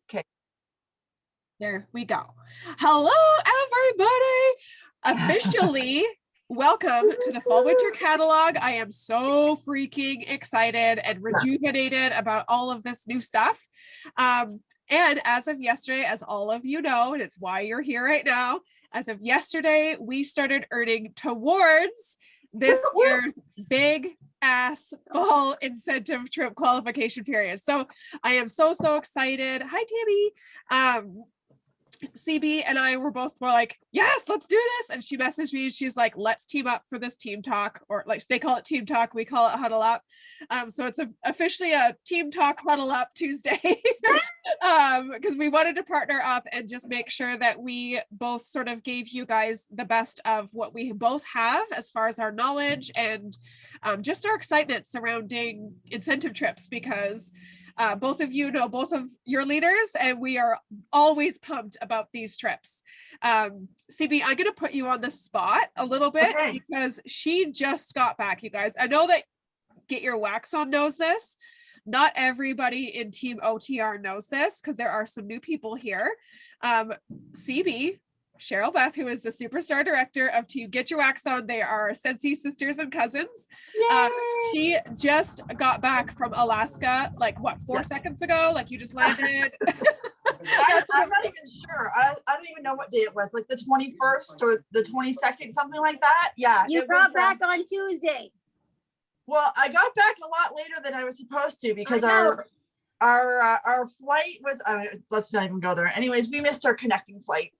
Okay. There we go. Hello, everybody. Officially, welcome to the Fall Winter Catalog. I am so freaking excited and rejuvenated about all of this new stuff. And as of yesterday, as all of you know, and it's why you're here right now, as of yesterday, we started earning towards this year's big ass fall incentive trip qualification period. So I am so excited. Hi, Tammy. CB and I were both like, yes, let's do this. And she messaged me. She's like, let's team up for this team talk, or like they call it team talk. We call it huddle up. So it's officially a team talk huddle up Tuesday because we wanted to partner up and just make sure that we both sort of gave you guys the best of what we both have as far as our knowledge and just our excitement surrounding incentive trips, because both of you know both of your leaders, and we are always pumped about these trips. CB, I'm going to put you on the spot a little bit because she just got back, you guys. I know that GetUr WaxOn knows this. Not everybody in Team OTR knows this because there are some new people here. CB, Cheryl-Beth, who is the superstar director of Team GetUr WaxOn. They are Sensi sisters and cousins. She just got back from Alaska, like what, 4 seconds ago? Like you just landed? I'm not even sure. I don't even know what day it was, like the 21st or the 22nd, something like that. Yeah. You got back on Tuesday. Well, I got back a lot later than I was supposed to because our flight was, let's not even go there. Anyways, we missed our connecting flight.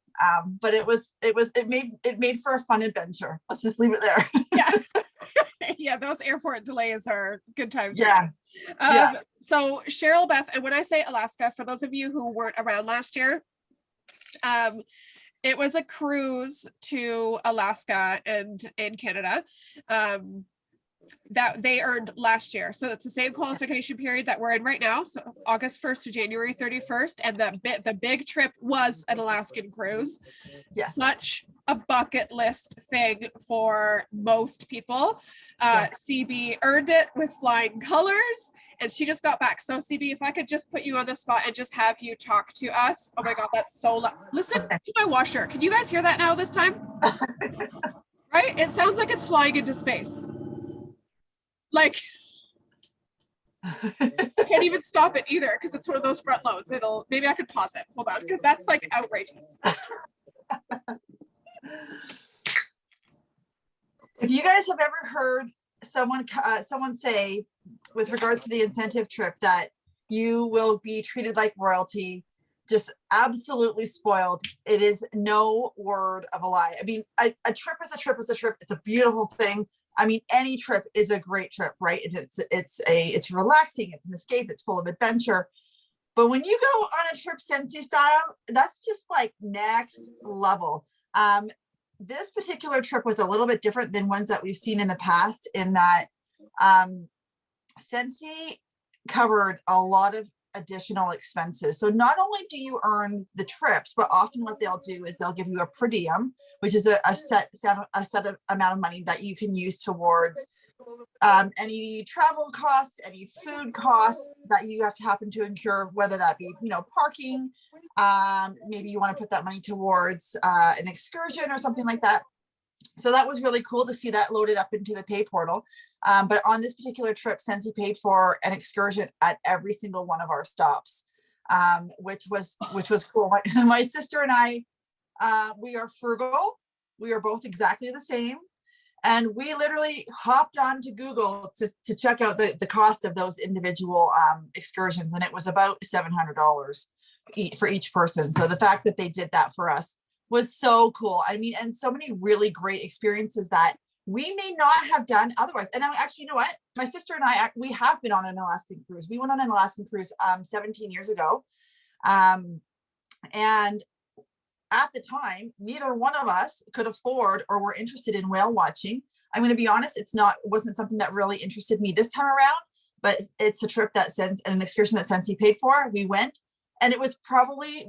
But it made for a fun adventure. Let's just leave it there. Yeah, those airport delays are good times. Yeah. So Cheryl-Beth, and when I say Alaska, for those of you who weren't around last year, it was a cruise to Alaska and in Canada that they earned last year. So it's the same qualification period that we're in right now. So August 1st to January 31st. And the big trip was an Alaskan cruise. Yes. Such a bucket list thing for most people. CB earned it with flying colors, and she just got back. So CB, if I could just put you on the spot and just have you talk to us. Oh my God, that's so loud. Listen to my washer. Can you guys hear that now this time? Right? It sounds like it's flying into space. Like, I can't even stop it either because it's one of those front loads. Maybe I could pause it. Hold on, because that's like outrageous. If you guys have ever heard someone say with regards to the incentive trip that you will be treated like royalty, just absolutely spoiled, it is no word of a lie. I mean, a trip is a trip is a trip. It's a beautiful thing. I mean, any trip is a great trip, right? It's relaxing, it's an escape, it's full of adventure. But when you go on a trip Sensi style, that's just like next level. This particular trip was a little bit different than ones that we've seen in the past, in that Sensi covered a lot of additional expenses. So not only do you earn the trips, but often what they'll do is they'll give you a per diem, which is a set of amount of money that you can use towards any travel costs, any food costs that you have to happen to incur, whether that be, parking, maybe you want to put that money towards an excursion or something like that. So that was really cool to see that loaded up into the pay portal. But on this particular trip, Sensi paid for an excursion at every single one of our stops, which was cool. My sister and I, we are frugal. We are both exactly the same. And we literally hopped onto Google to check out the cost of those individual excursions. And it was about $700 for each person. So the fact that they did that for us was so cool. I mean, and so many really great experiences that we may not have done otherwise. And actually, you know what? My sister and I, we have been on an Alaskan cruise. We went on an Alaskan cruise 17 years ago. And at the time, neither one of us could afford or were interested in whale watching. I'm going to be honest, it wasn't something that really interested me this time around, but it's a trip that an excursion that Sensi paid for. We went, and it was probably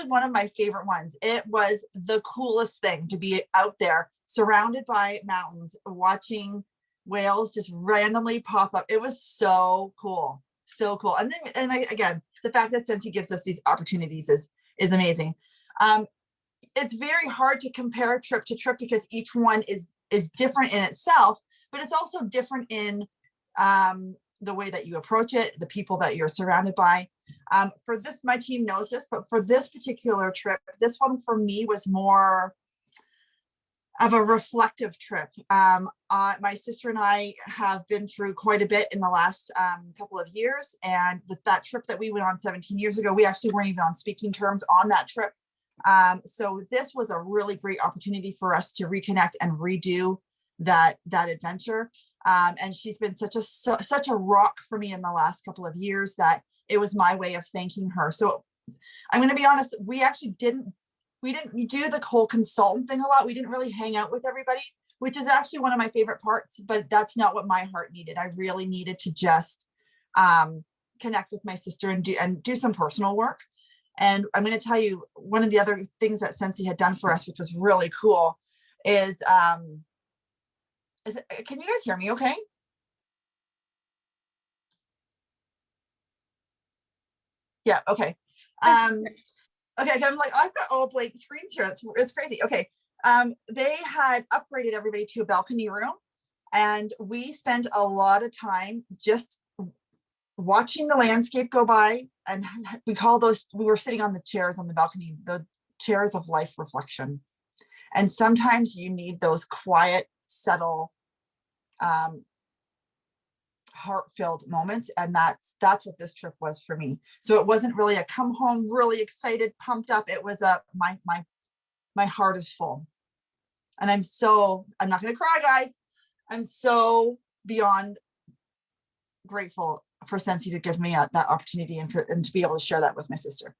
one of my favorite ones. It was the coolest thing to be out there surrounded by mountains, watching whales just randomly pop up. It was so cool. So cool. And then, again, the fact that Scentsy gives us these opportunities is amazing. It's very hard to compare trip to trip because each one is different in itself, but it's also different in the way that you approach it, the people that you're surrounded by. For this, my team knows this, but for this particular trip, this one for me was more of a reflective trip. My sister and I have been through quite a bit in the last couple of years, and with that trip that we went on 17 years ago, we actually weren't even on speaking terms on that trip. So this was a really great opportunity for us to reconnect and redo that adventure. And she's been such a rock for me in the last couple of years that it was my way of thanking her. So I'm going to be honest, we didn't do the whole consultant thing a lot. We didn't really hang out with everybody, which is actually one of my favorite parts, but that's not what my heart needed. I really needed to just connect with my sister and do some personal work. And I'm going to tell you, one of the other things that Scentsy had done for us, which was really cool, is can you guys hear me okay? Yeah, okay. Okay, I'm like, I've got all blank screens here. It's crazy. Okay. They had upgraded everybody to a balcony room, and we spent a lot of time just watching the landscape go by. And we were sitting on the chairs on the balcony, the chairs of life reflection. And sometimes you need those quiet, subtle, heart-filled moments, and that's what this trip was for me. So it wasn't really a come home really excited, pumped up. It was my heart is full, and I'm not gonna cry, guys. I'm so beyond grateful for Scentsy to give me that opportunity and to be able to share that with my sister.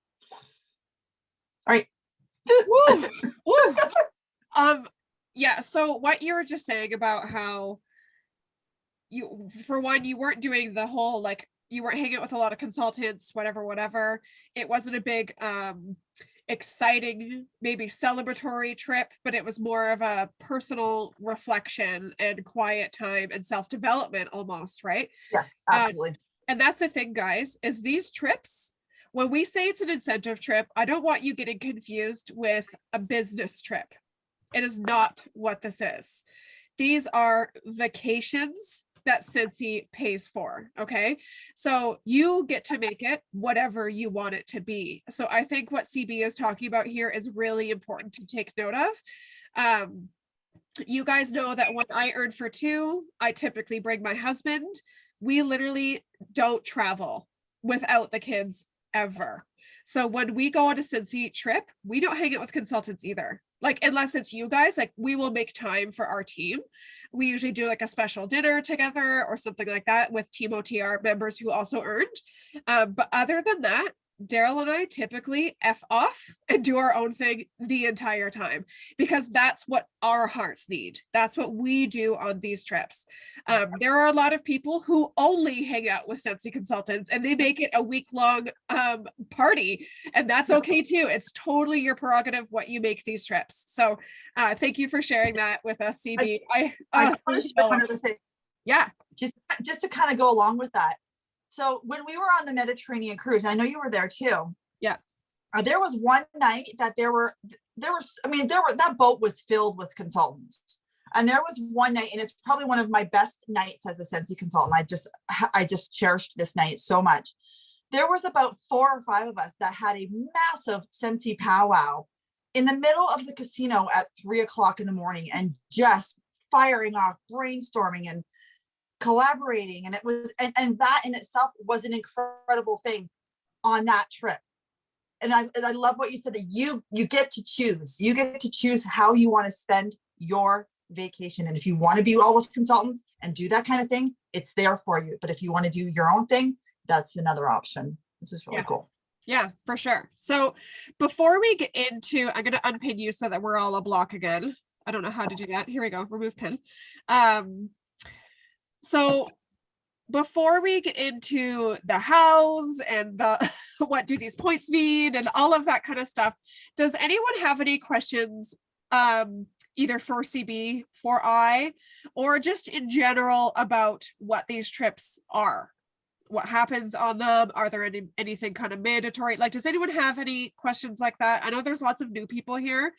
All right. Woo, woo. Yeah, so what you were just saying about how you, for one, you weren't doing the whole, like, you weren't hanging out with a lot of consultants, whatever. It wasn't a big exciting, maybe celebratory trip, but it was more of a personal reflection and quiet time and self-development almost, right? Yes, absolutely. And that's the thing, guys, is these trips, when we say it's an incentive trip, I don't want you getting confused with a business trip. It is not what this is. These are vacations that Scentsy pays for, okay? So you get to make it whatever you want it to be. So I think what CB is talking about here is really important to take note of. You guys know that when I earn for two, I typically bring my husband. We literally don't travel without the kids ever. So when we go on a Scentsy trip, we don't hang out with consultants either. Like, unless it's you guys, like, we will make time for our team. We usually do like a special dinner together or something like that with Team OTR members who also earned. But other than that, Daryl and I typically F off and do our own thing the entire time, because that's what our hearts need. That's what we do on these trips. There are a lot of people who only hang out with Scentsy consultants and they make it a week-long party, and that's okay too. It's totally your prerogative what you make these trips. So thank you for sharing that with us, CB. I want to share one other thing. Yeah. Just to kind of go along with that. So when we were on the Mediterranean cruise, I know you were there too. Yeah. There was one night that that boat was filled with consultants. And there was one night, and it's probably one of my best nights as a Scentsy consultant. I just cherished this night so much. There was about 4 or 5 of us that had a massive Scentsy powwow in the middle of the casino at 3 o'clock in the morning, and just firing off, brainstorming and collaborating. And it was, and that in itself was an incredible thing on that trip. And I love what you said, that you get to choose how you want to spend your vacation. And if you want to be all with consultants and do that kind of thing, it's there for you. But if you want to do your own thing, that's another option. This is really cool. Yeah, for sure. So before we get into, I'm going to unpin you so that we're all a block again. I don't know how to do that. Here we go. Remove pin. So before we get into the hows and the what do these points mean and all of that kind of stuff, does anyone have any questions, either for CB, for I, or just in general about what these trips are? what happens on them? Are there anything kind of mandatory? Like, does anyone have any questions like that? I know there's lots of new people here.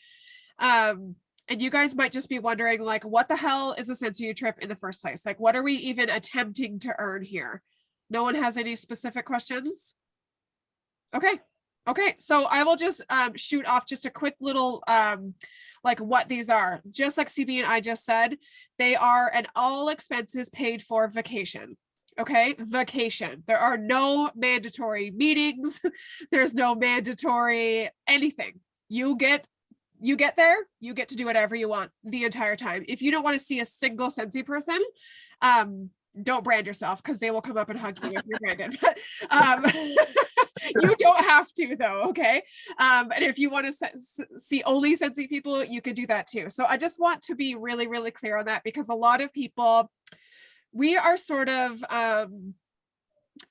And you guys might just be wondering, like, what the hell is a Sensi trip in the first place? Like, what are we even attempting to earn here? No one has any specific questions? Okay. Okay. So I will just shoot off just a quick little, like what these are. Just like CB and I just said, they are an all expenses paid for vacation. Okay. Vacation. There are no mandatory meetings. There's no mandatory anything. You get there, you get to do whatever you want the entire time. If you don't want to see a single Sensi person, don't brand yourself because they will come up and hug you if you're branded. You don't have to though, okay? And if you want to see only Sensi people, you can do that too. So I just want to be really, really clear on that because a lot of people, we are sort of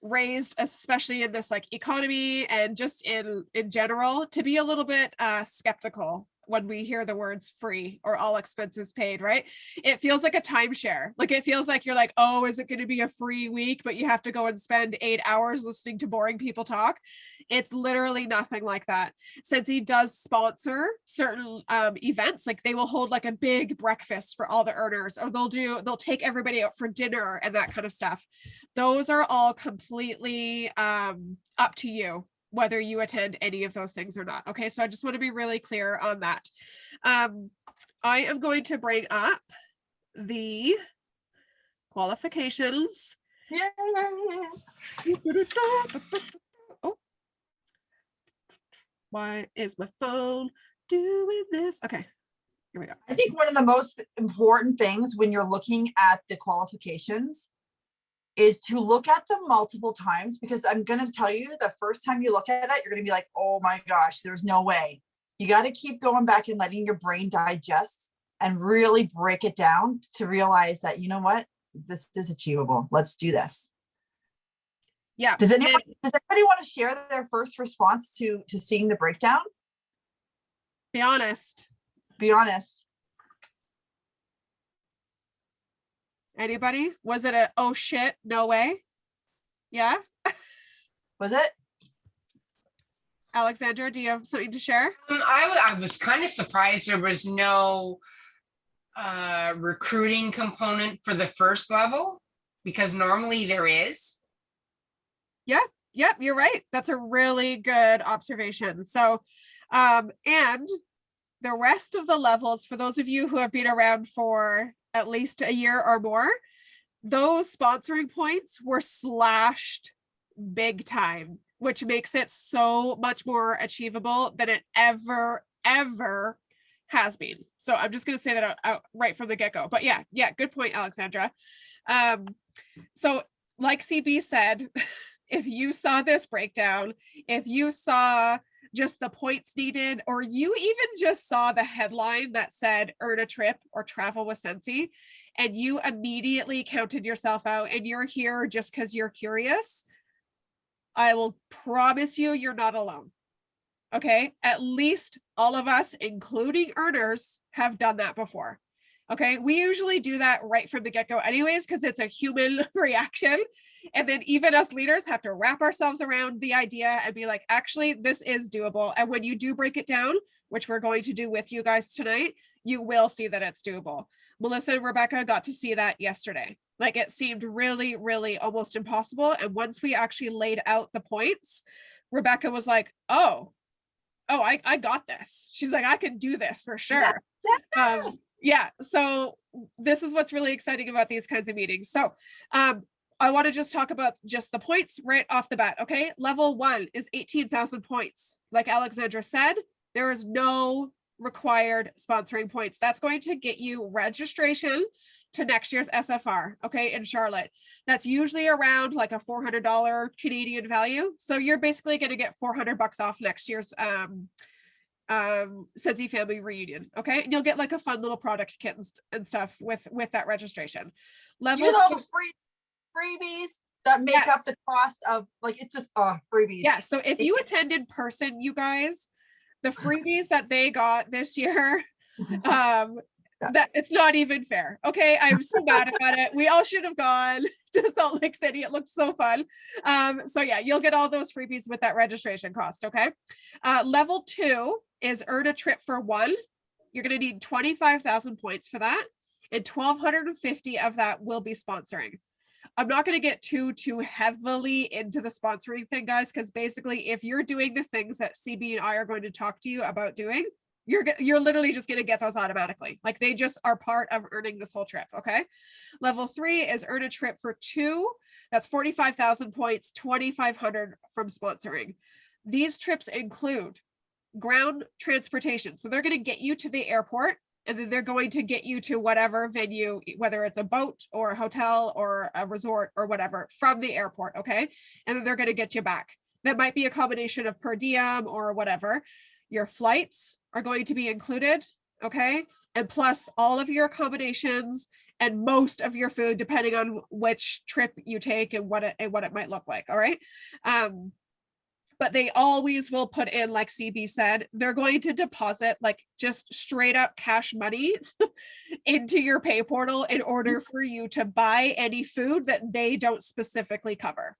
raised, especially in this like economy and just in general, to be a little bit skeptical when we hear the words free or all expenses paid, right? It feels like a timeshare. Like it feels like you're like, oh, is it going to be a free week, but you have to go and spend 8 hours listening to boring people talk? It's literally nothing like that. Sensi does sponsor certain events, like they will hold like a big breakfast for all the earners, or they'll take everybody out for dinner and that kind of stuff. Those are all completely up to you, whether you attend any of those things or not. Okay, so I just want to be really clear on that. I am going to bring up the qualifications. Oh, why is my phone doing this? Okay, here we go. I think one of the most important things when you're looking at the qualifications is to look at them multiple times, because I'm going to tell you the first time you look at it, you're going to be like, oh my gosh, there's no way. You got to keep going back and letting your brain digest and really break it down to realize that, you know what, this is achievable. Let's do this. Yeah. Does anybody want to share their first response to seeing the breakdown? Be honest. Be honest. Anybody? Was it a, oh shit, no way? Yeah? Was it? Alexandra, do you have something to share? I was kind of surprised there was no recruiting component for the first level, because normally there is. Yep, you're right. That's a really good observation. So, and the rest of the levels, for those of you who have been around for at least a year or more, those sponsoring points were slashed big time, which makes it so much more achievable than it ever has been. So I'm just going to say that out right from the get-go. But yeah, good point, Alexandra. So like CB said, if you saw this breakdown, if you saw just the points needed, or you even just saw the headline that said earn a trip or travel with Sensi, and you immediately counted yourself out and you're here just because you're curious, I will promise you, you're not alone. Okay. At least all of us, including earners, have done that before. Okay. We usually do that right from the get-go anyways, because it's a human reaction. And then even us leaders have to wrap ourselves around the idea and be like, actually, this is doable. And when you do break it down, which we're going to do with you guys tonight, you will see that it's doable. Melissa and Rebecca got to see that yesterday. Like it seemed really, really almost impossible. And once we actually laid out the points, Rebecca was like, oh, I got this. She's like, I can do this for sure. Yeah. So this is what's really exciting about these kinds of meetings. So I want to just talk about just the points right off the bat. Okay. Level 1 is 18,000 points. Like Alexandra said, there is no required sponsoring points. That's going to get you registration to next year's SFR. Okay. In Charlotte, that's usually around like a $400 Canadian value. So you're basically going to get $400 off next year's Sensi family reunion. Okay. And you'll get like a fun little product kit and stuff with that registration. Level, you know, the freebies that make up the cost of, like, it's just freebies. Yeah. So if you attend in person, you guys, the freebies that they got this year, That it's not even fair. Okay, I'm so mad about it. We all should have gone to Salt Lake City. It looked so fun. So yeah, you'll get all those freebies with that registration cost. Okay. Level 2 is earn a trip for one. You're going to need 25,000 points for that, and 1,250 of that will be sponsoring. I'm not going to get too heavily into the sponsoring thing, guys, because basically, if you're doing the things that CB and I are going to talk to you about doing, you're literally just going to get those automatically. Like they just are part of earning this whole trip. Okay. Level 3 is earn a trip for two. That's 45,000 points, 2,500 from sponsoring. These trips include ground transportation. So they're going to get you to the airport, and then they're going to get you to whatever venue, whether it's a boat or a hotel or a resort or whatever from the airport. Okay. And then they're going to get you back. That might be a combination of per diem or whatever. Your flights are going to be included, okay? And plus all of your accommodations and most of your food, depending on which trip you take and what it might look like, all right? But they always will put in, like CB said, they're going to deposit like just straight up cash money into your pay portal in order for you to buy any food that they don't specifically cover.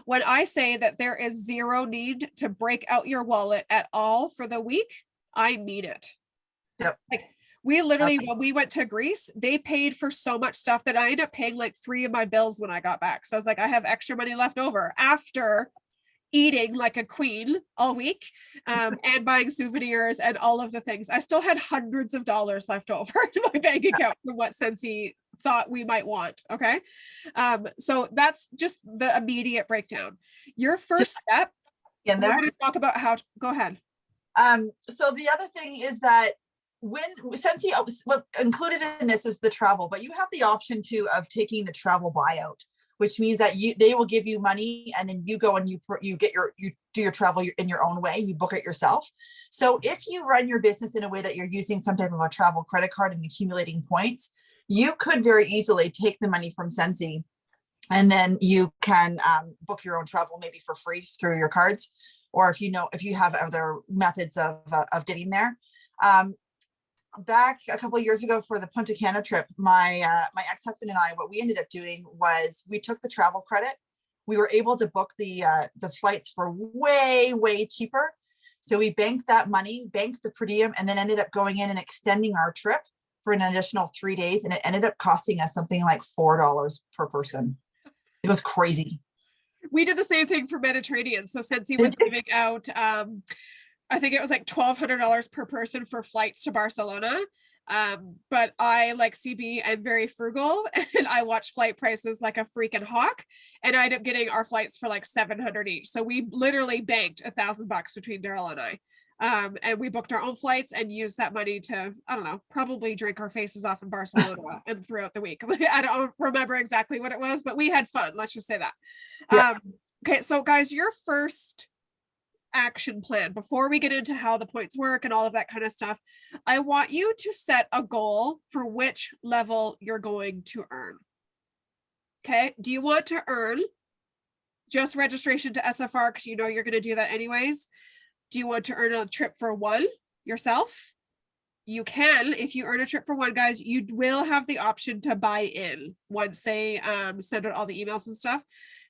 When I say that there is zero need to break out your wallet at all for the week, I mean it. Yep. Like we literally, when we went to Greece, they paid for so much stuff that I ended up paying like 3 of my bills when I got back. So I was like, I have extra money left over after eating like a queen all week, and buying souvenirs and all of the things. I still had hundreds of dollars left over in my bank account from what Scentsy thought we might want. Okay. So that's just the immediate breakdown. Your first step, In we're there. going to talk about how to go ahead. So the other thing is that Scentsy, what included in this is the travel, but you have the option too of taking the travel buyout, which means that they will give you money and then you go and you do your travel in your own way, you book it yourself. So if you run your business in a way that you're using some type of a travel credit card and accumulating points, you could very easily take the money from Scentsy and then you can book your own travel maybe for free through your cards, or if you have other methods of getting there. Back a couple of years ago for the Punta Cana trip, my ex-husband and I, what we ended up doing was we took the travel credit. We were able to book the flights for way cheaper. So we banked that money, banked the per diem, and then ended up going in and extending our trip for an additional 3 days. And it ended up costing us something like $4 per person. It was crazy. We did the same thing for Mediterranean. So Scentsy was giving out, I think it was like $1,200 per person for flights to Barcelona. But I, like CB, I'm very frugal and I watch flight prices like a freaking hawk, and I ended up getting our flights for like $700 each. So we literally banked $1,000 between Daryl and I. And we booked our own flights and used that money to, I don't know, probably drink our faces off in Barcelona and throughout the week. I don't remember exactly what it was, but we had fun. Let's just say that. Yeah. Okay, so guys, your first action plan before we get into how the points work and all of that kind of stuff, I want you to set a goal for which level you're going to earn. Okay, do you want to earn just registration to SFR because you know you're going to do that anyways? Do you want to earn a trip for one yourself? You can. If you earn a trip for one, guys, you will have the option to buy in once they send out all the emails and stuff.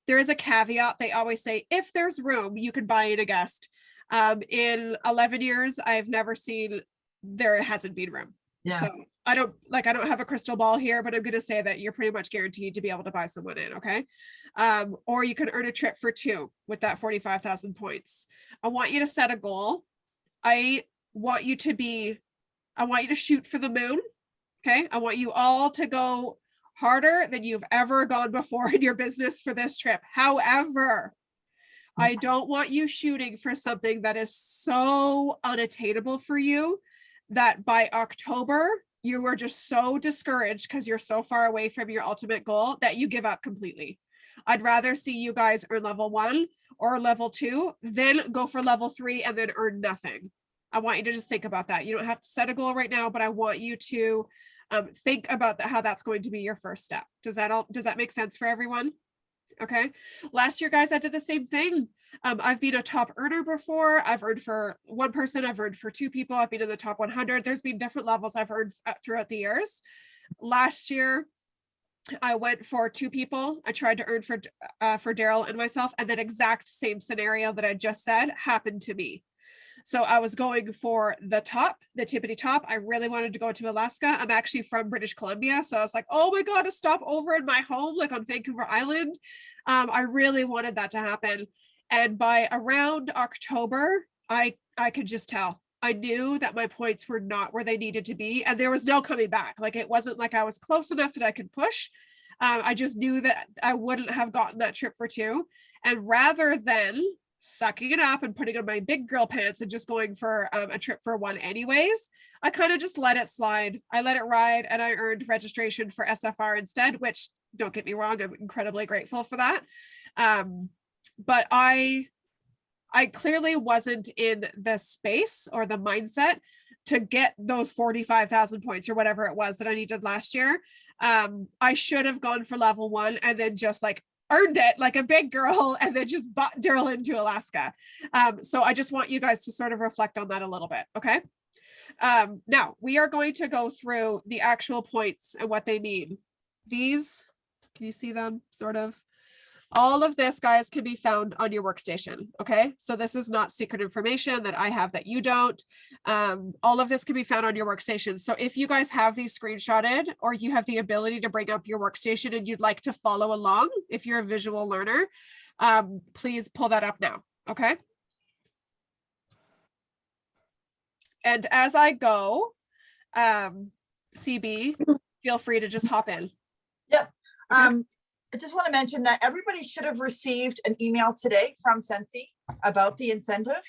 There is a caveat. They always say, if there's room, you can buy in a guest. In 11 years, I've never seen there hasn't been room. Yeah. So I don't have a crystal ball here, but I'm going to say that you're pretty much guaranteed to be able to buy someone in. Okay. Or you can earn a trip for two with that 45,000 points. I want you to set a goal. I want you to shoot for the moon. Okay. I want you all to go harder than you've ever gone before in your business for this trip. However, I don't want you shooting for something that is so unattainable for you that by October, you were just so discouraged because you're so far away from your ultimate goal that you give up completely. I'd rather see you guys earn level 1 or level 2, then go for level 3 and then earn nothing. I want you to just think about that. You don't have to set a goal right now, but I want you to think about how that's going to be your first step. Does that make sense for everyone? Okay. Last year, guys, I did the same thing. I've been a top earner before. I've earned for one person, I've earned for two people, I've been in the top 100. There's been different levels I've earned throughout the years. Last year, I went for two people. I tried to earn for Daryl and myself, and that exact same scenario that I just said happened to me. So I was going for the top, the tippity top. I really wanted to go to Alaska. I'm actually from British Columbia. So I was like, oh my God, a stop over in my home, like on Vancouver Island. I really wanted that to happen. And by around October, I could just tell. I knew that my points were not where they needed to be, and there was no coming back. Like, it wasn't like I was close enough that I could push. I just knew that I wouldn't have gotten that trip for two. And rather than sucking it up and putting on my big girl pants and just going for a trip for one anyways, I kind of just let it slide. I let it ride, and I earned registration for SFR instead, which, don't get me wrong, I'm incredibly grateful for that. But I clearly wasn't in the space or the mindset to get those 45,000 points or whatever it was that I needed last year. I should have gone for level 1 and then just like earned it like a big girl and then just bought Daryl into Alaska. So I just want you guys to sort of reflect on that a little bit. Okay. Now we are going to go through the actual points and what they mean. These, can you see them sort of? All of this, guys, can be found on your workstation, okay? So this is not secret information that I have that you don't. All of this can be found on your workstation. So if you guys have these screenshotted, or you have the ability to bring up your workstation and you'd like to follow along, if you're a visual learner, please pull that up now, okay? And as I go, CB, feel free to just hop in. Yep. I just want to mention that everybody should have received an email today from Sensi about the incentive.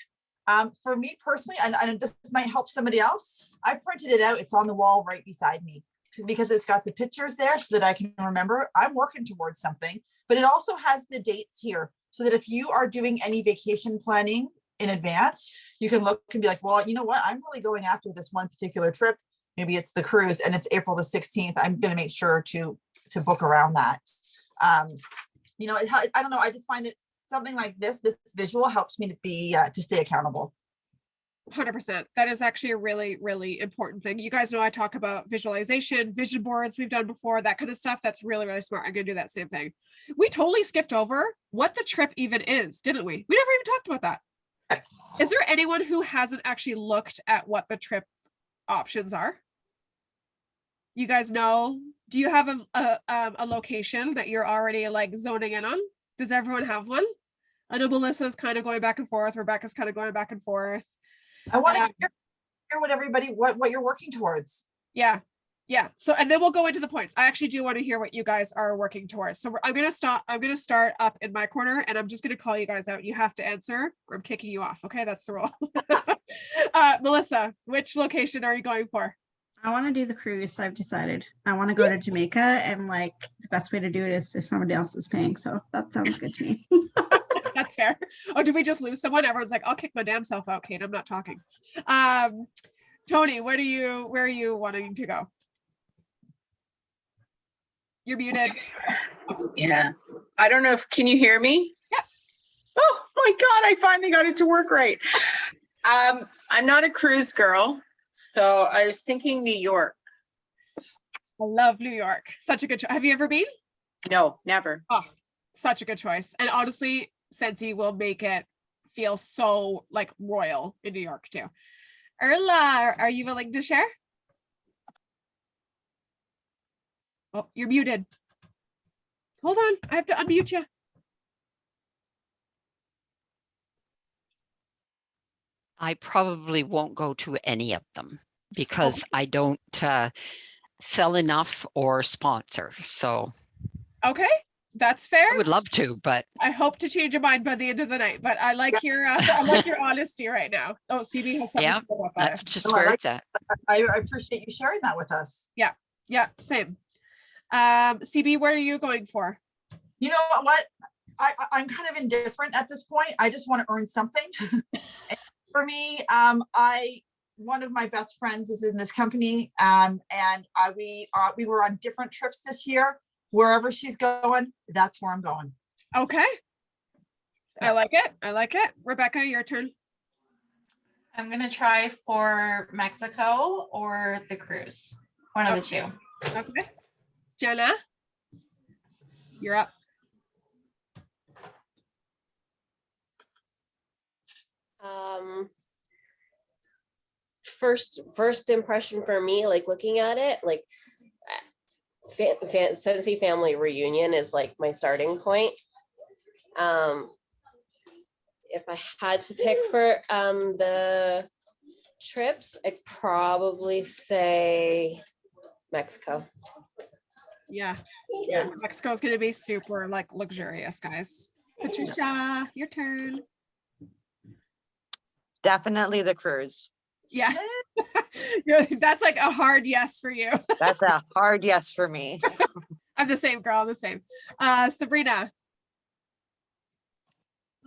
For me personally, and this might help somebody else, I printed it out. It's on the wall right beside me because it's got the pictures there so that I can remember I'm working towards something, but it also has the dates here so that if you are doing any vacation planning in advance, you can look and be like, well, you know what? I'm really going after this one particular trip. Maybe it's the cruise and it's April the 16th. I'm going to make sure to book around that. You know, I don't know. I just find that something like this visual helps me to be, to stay accountable. 100%. That is actually a really, really important thing. You guys know I talk about visualization, vision boards we've done before, that kind of stuff. That's really, really smart. I'm going to do that same thing. We totally skipped over what the trip even is, didn't we? We never even talked about that. Is there anyone who hasn't actually looked at what the trip options are? You guys know? Do you have a location that you're already like zoning in on? Does everyone have one? I know Melissa's kind of going back and forth. Rebecca's kind of going back and forth. I want to hear what everybody, what you're working towards. Yeah. Yeah. So, and then we'll go into the points. I actually do want to hear what you guys are working towards. So I'm going to start up in my corner and I'm just going to call you guys out. You have to answer or I'm kicking you off. Okay. That's the rule. Melissa, which location are you going for? I want to do the cruise. I've decided I want to go to Jamaica, and like the best way to do it is if somebody else is paying. So that sounds good to me. That's fair. Oh, did we just lose someone? Everyone's like, I'll kick my damn self out, Kate. I'm not talking. Tony, where are you wanting to go? You're muted. Yeah. I don't know if, can you hear me? Yeah. Oh my God, I finally got it to work right. I'm not a cruise girl. So I was thinking New York. I love New York. Such a good choice. Have you ever been? No, never. Oh, such a good choice. And honestly, Sensi will make it feel so like royal in New York too. Erla, are you willing to share? Oh, you're muted. Hold on, I have to unmute you. I probably won't go to any of them because I don't sell enough or sponsor. So okay, that's fair. I would love to, but I hope to change your mind by the end of the night. But I like your I like your honesty right now. Oh, CB has something to say about that. That's just where it's at. I appreciate you sharing that with us. Yeah, same. CB, where are you going for? You know what? I'm kind of indifferent at this point. I just want to earn something. For me, one of my best friends is in this company, and we were on different trips this year. Wherever she's going, that's where I'm going. Okay. I like it. I like it. Rebecca, your turn. I'm gonna try for Mexico or the cruise. One of the two. Okay. Jenna, you're up. First impression for me, like looking at it, like Sensi family reunion is like my starting point. If I had to pick for the trips, I'd probably say Mexico. Yeah. Yeah. Mexico's gonna be super like luxurious, guys. Patricia, your turn. Definitely the cruise. Yeah. That's like a hard yes for you. That's a hard yes for me. I'm the same girl, I'm the same. Sabrina.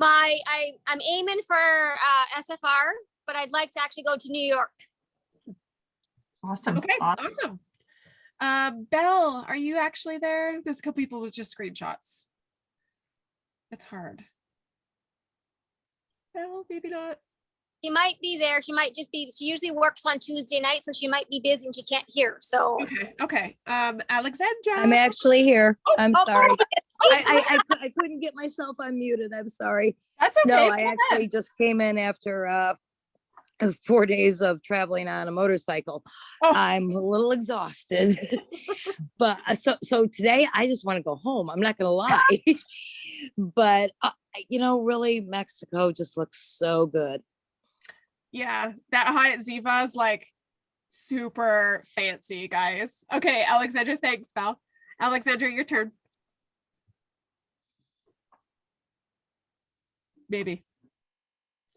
I'm aiming for SFR, but I'd like to actually go to New York. Awesome. Okay, Awesome. awesome. Belle, are you actually there? There's a couple people with just screenshots. It's hard. Belle, maybe not. She might be there. She might just be, she usually works on Tuesday night, so she might be busy and she can't hear. So Okay, okay. Alexandra. I'm actually here. I'm oh, sorry. oh, I couldn't get myself unmuted. I'm sorry. That's okay. No, go I ahead. actually just came in after 4 days of traveling on a motorcycle. Oh. I'm a little exhausted, but so today I just want to go home. I'm not gonna lie, but really Mexico just looks so good. Yeah, that Hyatt Ziva is like super fancy, guys. Okay, Alexandra, thanks, Val. Alexandra, your turn. Maybe.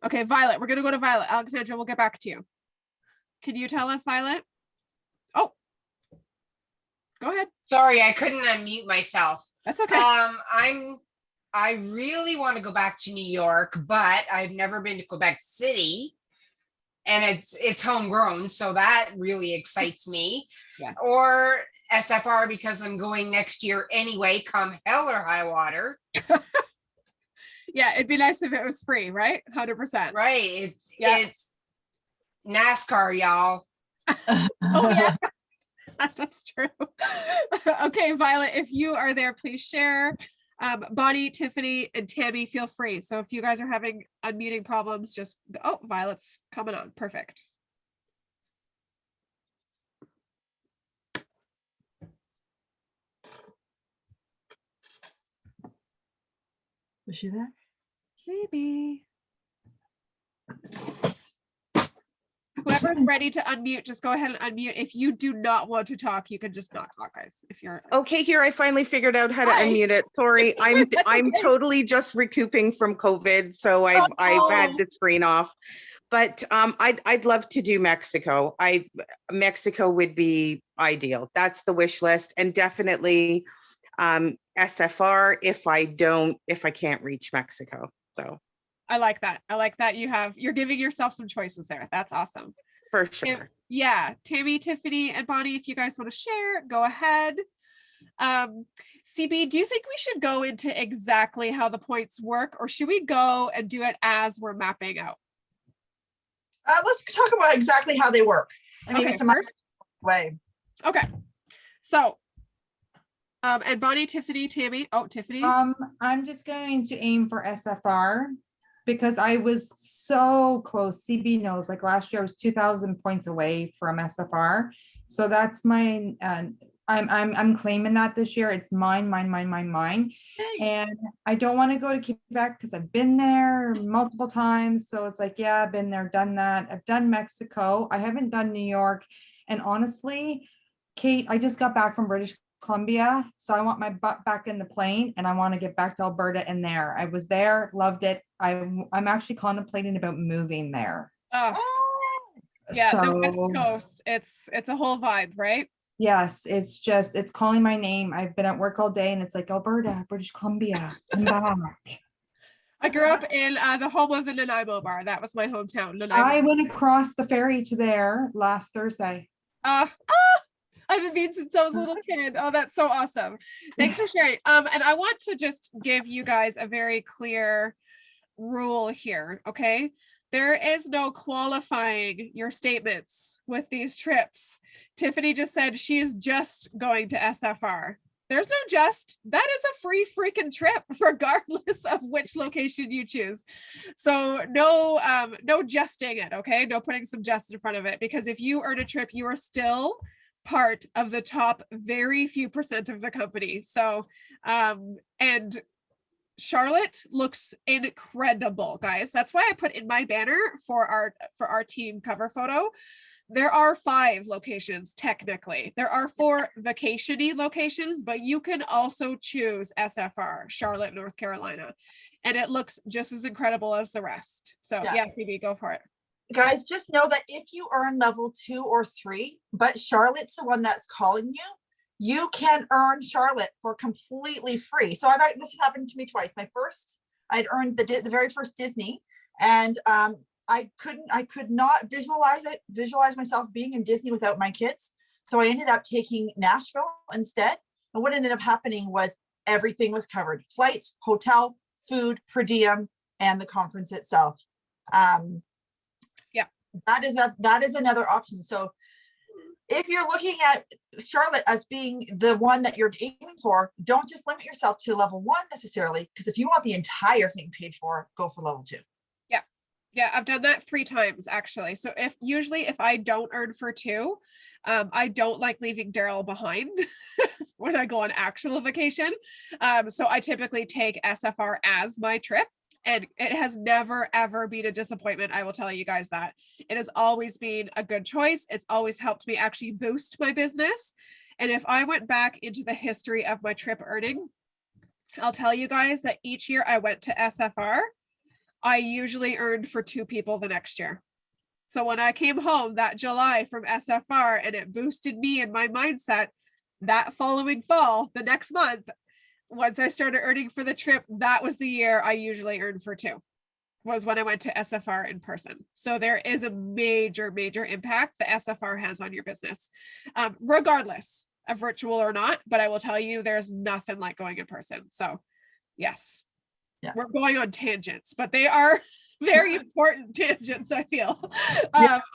Okay, Violet, we're gonna go to Violet. Alexandra, we'll get back to you. Can you tell us, Violet? Oh, go ahead. Sorry, I couldn't unmute myself. That's okay. I really want to go back to New York, but I've never been to Quebec City. And it's homegrown, so that really excites me. Yes. Or SFR because I'm going next year anyway, come hell or high water. Yeah, it'd be nice if it was free, right? 100%. Right. It's NASCAR, y'all. Oh yeah, that's true. Okay, Violet, if you are there, please share. Bonnie, Tiffany, and Tammy, feel free. So if you guys are having unmuting problems, just, oh, Violet's coming on. Perfect. Was she there? Maybe. Whoever's ready to unmute, just go ahead and unmute. If you do not want to talk, you can just not talk, guys. If you're Okay, here I finally figured out how to Hi. unmute it. Sorry, I'm That's okay. totally just recouping from COVID, so I've had the screen off. But I'd love to do Mexico. Mexico would be ideal. That's the wish list, and definitely SFR if I can't reach Mexico. So I like that. I like that you're giving yourself some choices there. That's awesome. for sure. Yeah, Tammy, Tiffany, and Bonnie, if you guys want to share, go ahead. CB, do you think we should go into exactly how the points work, or should we go and do it as we're mapping out? Let's talk about exactly how they work. And maybe Okay, some other way. Okay. So, and Bonnie, Tiffany, Tammy. Oh, Tiffany. I'm just going to aim for SFR because I was so close. CB knows, like last year I was 2,000 points away from SFR. So that's my, I'm claiming that this year. It's mine. And I don't want to go to Quebec because I've been there multiple times. So it's like, yeah, I've been there, done that. I've done Mexico. I haven't done New York. And honestly, Kate, I just got back from British Columbia. So I want my butt back in the plane and I want to get back to Alberta and there. I was there, loved it. I'm actually contemplating about moving there. Oh, yeah, the West So- Coast. It's a whole vibe, right? Yes, it's calling my name. I've been at work all day and it's like Alberta, British Columbia, I'm back. I grew up in the home was in Nanaimo bar. That was my hometown. Nanaimo. I went across the ferry to there last Thursday. I haven't been since I was a little kid. Oh, that's so awesome. Thanks for sharing. And I want to just give you guys a very clear rule here, okay? There is no qualifying your statements with these trips. Tiffany just said she is just going to SFR. There's no just, that is a free freaking trip regardless of which location you choose. So no justing it, okay? No putting some just in front of it, because if you earn a trip, you are still part of the top very few % of the company. So, and Charlotte looks incredible, guys. That's why I put in my banner for our team cover photo. There are 5 locations technically. There are 4 vacation-y locations, but you can also choose SFR, Charlotte, North Carolina, and it looks just as incredible as the rest. So yeah, Phoebe, go for it. Guys, just know that if you earn level 2 or 3, but Charlotte's the one that's calling you, you can earn Charlotte for completely free. So this has happened to me twice. I'd earned the very first Disney, and I could not visualize myself being in Disney without my kids. So I ended up taking Nashville instead. And what ended up happening was everything was covered: flights, hotel, food, per diem, and the conference itself. Yeah, that is another option. So if you're looking at Charlotte as being the one that you're aiming for, don't just limit yourself to level 1 necessarily, because if you want the entire thing paid for, go for level 2. Yeah, I've done that 3 times actually. So if I don't earn for 2, I don't like leaving Daryl behind when I go on actual vacation. So I typically take SFR as my trip, and it has never ever been a disappointment. I will tell you guys that it has always been a good choice. It's always helped me actually boost my business. And if I went back into the history of my trip earning, I'll tell you guys that each year I went to SFR, I usually earned for 2 people the next year. So when I came home that July from SFR and it boosted me and my mindset, that following fall, the next month, once I started earning for the trip, that was the year I usually earned for 2, was when I went to SFR in person. So there is a major, major impact the SFR has on your business, regardless of virtual or not. But I will tell you, there's nothing like going in person. So yes. Yeah. We're going on tangents, but they are very important tangents, I feel.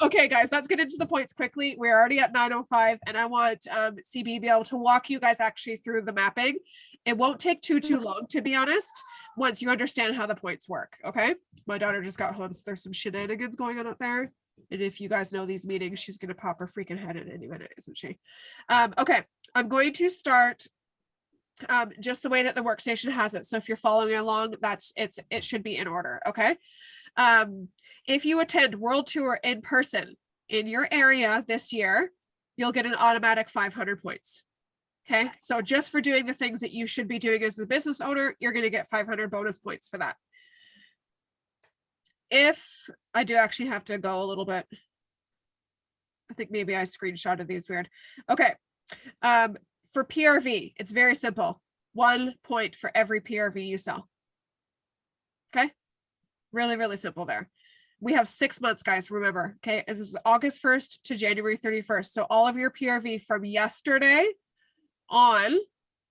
Okay, guys, let's get into the points quickly. We're already at 9:05, and I want CB be able to walk you guys actually through the mapping. It won't take too long, to be honest, once you understand how the points work, okay? My daughter just got home, so there's some shenanigans going on out there. And if you guys know these meetings, she's going to pop her freaking head in any minute, isn't she? Okay, I'm going to start just the way that the workstation has it. So if you're following along, it should be in order. Okay. If you attend World Tour in person in your area this year, you'll get an automatic 500 points. Okay. So just for doing the things that you should be doing as a business owner, you're going to get 500 bonus points for that. If I do actually have to go a little bit, I think maybe I screenshotted these weird. Okay. For PRV, it's very simple. 1 point for every PRV you sell. Okay. Really, really simple there. We have 6 months, guys. Remember, okay. This is August 1st to January 31st. So all of your PRV from yesterday on,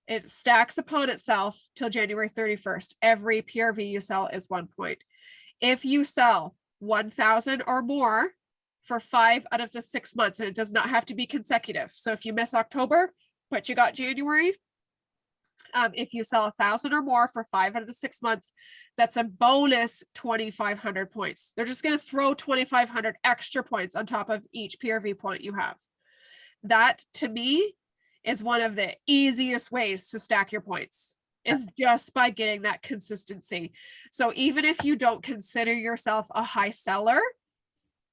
it stacks upon itself till January 31st. Every PRV you sell is 1 point. If you sell 1,000 or more for 5 out of the 6 months, and it does not have to be consecutive. So if you miss October, but you got January, if you sell 1,000 or more for 5 out of the 6 months, that's a bonus 2,500 points. They're just going to throw 2,500 extra points on top of each PRV point you have. That, to me, is one of the easiest ways to stack your points, is just by getting that consistency. So even if you don't consider yourself a high seller,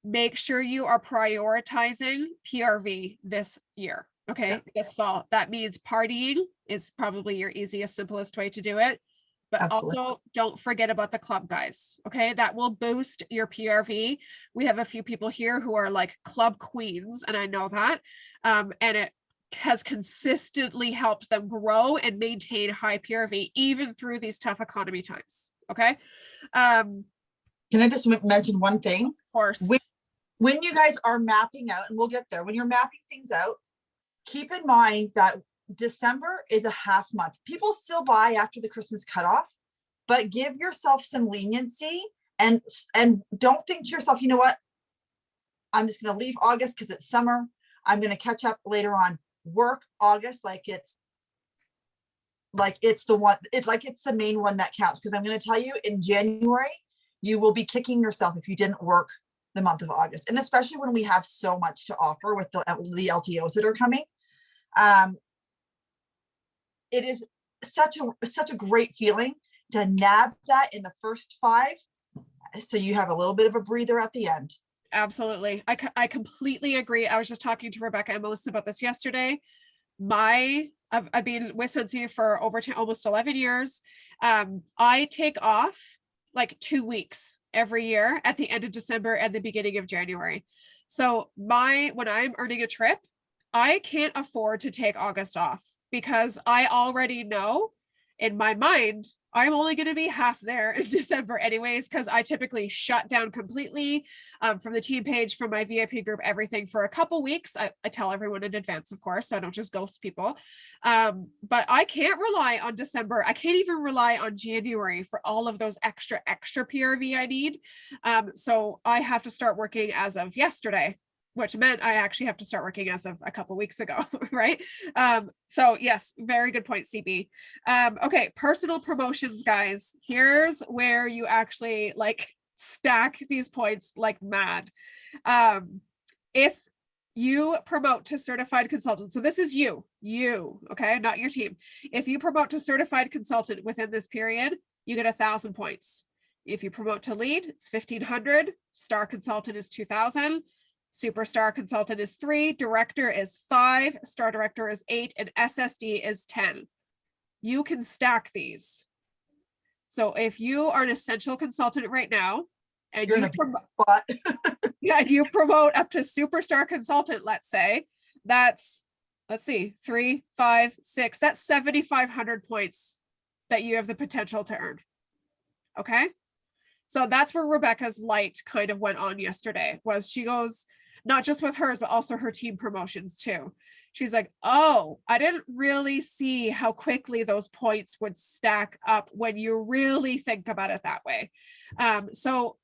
make sure you are prioritizing PRV this year. Okay, this fall. That means partying is probably your easiest, simplest way to do it. But also don't forget about the club, guys. Okay, that will boost your PRV. We have a few people here who are like club queens, and I know that. And it has consistently helped them grow and maintain high PRV even through these tough economy times. Okay. Can I just mention one thing? Of course. When you guys are mapping out, and we'll get there, when you're mapping things out, keep in mind that December is a half month. People still buy after the Christmas cutoff, but give yourself some leniency and don't think to yourself, you know what? I'm just going to leave August because it's summer. I'm going to catch up later on. Work August like it's the main one that counts. Because I'm going to tell you, in January, you will be kicking yourself if you didn't work the month of August. And especially when we have so much to offer with the LTOs that are coming. It is such a great feeling to nab that in the first 5. So you have a little bit of a breather at the end. Absolutely. I completely agree. I was just talking to Rebecca and Melissa about this yesterday. I've been with Sensi for over almost 11 years. I take off like 2 weeks every year at the end of December and the beginning of January. So when I'm earning a trip, I can't afford to take August off because I already know in my mind, I'm only going to be half there in December anyways, because I typically shut down completely from the team page, from my VIP group, everything for a couple weeks. I tell everyone in advance, of course, so I don't just ghost people. But I can't rely on December. I can't even rely on January for all of those extra PRV I need. So I have to start working as of yesterday, which meant I actually have to start working as of a couple weeks ago, right? So yes, very good point, CB. Okay, personal promotions, guys. Here's where you actually like stack these points like mad. If you promote to certified consultant, so this is you, okay, not your team. If you promote to certified consultant within this period, you get 1,000 points. If you promote to lead, it's 1,500. Star consultant is 2,000. Superstar consultant is 3, director is 5, star director is 8, and SSD is 10. You can stack these. So if you are an essential consultant right now, and you promote up to superstar consultant, let's say, let's see, 3, 5, 6, that's 7,500 points that you have the potential to earn. Okay. So that's where Rebecca's light kind of went on yesterday, was she goes, not just with hers, but also her team promotions too. She's like, oh, I didn't really see how quickly those points would stack up when you really think about it that way. So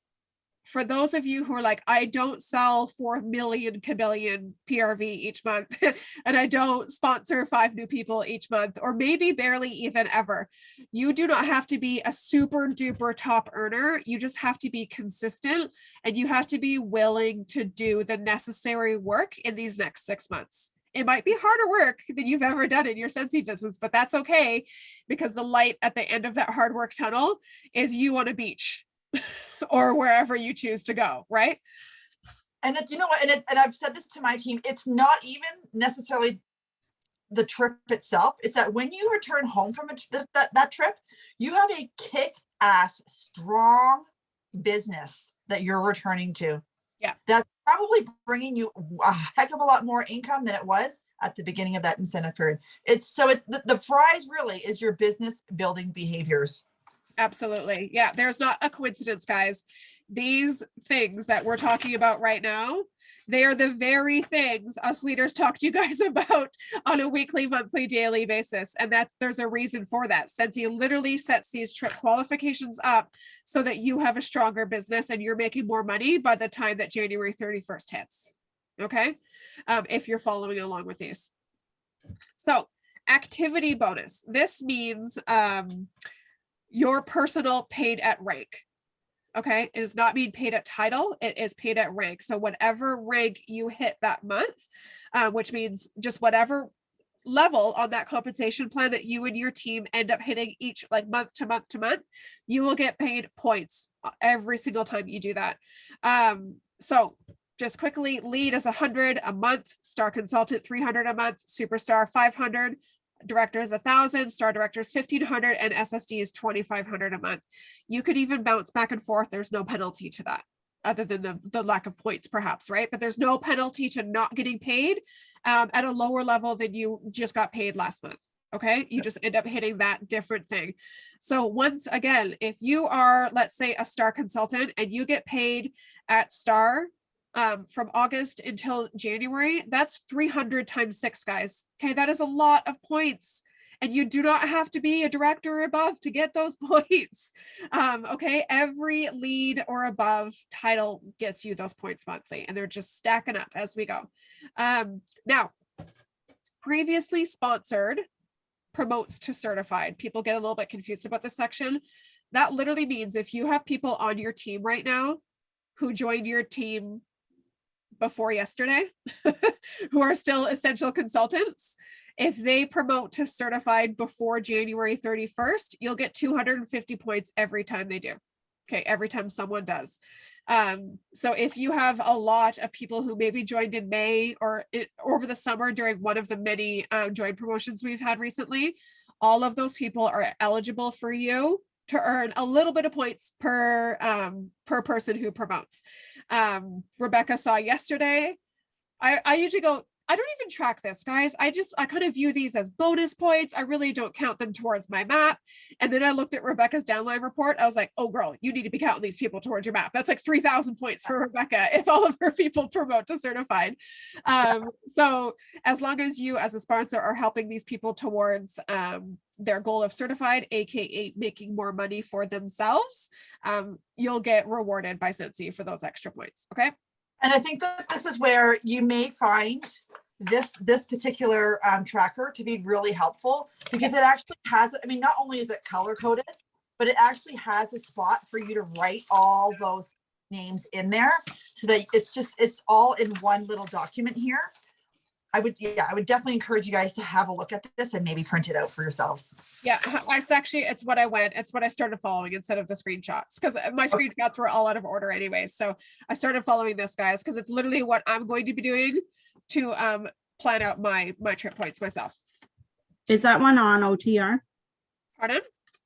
for those of you who are like, I don't sell 4 million kabillion PRV each month, and I don't sponsor 5 new people each month, or maybe barely even ever, you do not have to be a super duper top earner. You just have to be consistent, and you have to be willing to do the necessary work in these next 6 months. It might be harder work than you've ever done in your Sensi business, but that's okay, because the light at the end of that hard work tunnel is you on a beach or wherever you choose to go, right? And you know what, and I've said this to my team, it's not even necessarily the trip itself. It's that when you return home from that trip, you have a kick-ass strong business that you're returning to. Yeah, that's probably bringing you a heck of a lot more income than it was at the beginning of that incentive period. It's the prize really is your business building behaviors. Absolutely. Yeah, there's not a coincidence, guys. These things that we're talking about right now, they are the very things us leaders talk to you guys about on a weekly, monthly, daily basis. And there's a reason for that. Sensi literally sets these trip qualifications up so that you have a stronger business and you're making more money by the time that January 31st hits. Okay. If you're following along with these. So activity bonus. This means, your personal paid at rank. Okay, it does not mean paid at title, it is paid at rank. So whatever rank you hit that month, which means just whatever level on that compensation plan that you and your team end up hitting each like month to month to month, you will get paid points every single time you do that. So just quickly, lead is 100 a month, star consultant 300 a month, superstar 500, director is 1,000, star director is 1,500, and SSD is 2,500 a month. You could even bounce back and forth. There's no penalty to that, other than the lack of points, perhaps, right? But there's no penalty to not getting paid at a lower level than you just got paid last month. Okay, you just end up hitting that different thing. So once again, if you are, let's say, a star consultant and you get paid at star from August until January, that's 300 times 6, guys. Okay, that is a lot of points. and you do not have to be a director or above to get those points. Okay, every lead or above title gets you those points monthly, and they're just stacking up as we go. Now, previously sponsored promotes to certified. People get a little bit confused about this section. That literally means if you have people on your team right now who joined your team before yesterday, who are still essential consultants, if they promote to certified before January 31st, you'll get 250 points every time they do. Okay, every time someone does. So if you have a lot of people who maybe joined in May or over the summer during one of the many join promotions we've had recently, all of those people are eligible for you to earn a little bit of points per person who promotes. Rebecca saw yesterday. I usually go, I don't even track this, guys. I kind of view these as bonus points. I really don't count them towards my map. And then I looked at Rebecca's downline report. I was like, oh girl, you need to be counting these people towards your map. That's like 3,000 points for Rebecca if all of her people promote to certified. So as long as you as a sponsor are helping these people towards their goal of certified, aka making more money for themselves, you'll get rewarded by Scentsy for those extra points. Okay. And I think that this is where you may find this particular tracker to be really helpful, because it actually has, I mean, not only is it color coded, but it actually has a spot for you to write all those names in there so that it's all in one little document here. I would definitely encourage you guys to have a look at this and maybe print it out for yourselves. Yeah, it's what I started following instead of the screenshots, because my screenshots were all out of order anyway. So I started following this, guys, because it's literally what I'm going to be doing to plan out my trip points myself. Is that one on OTR? Pardon?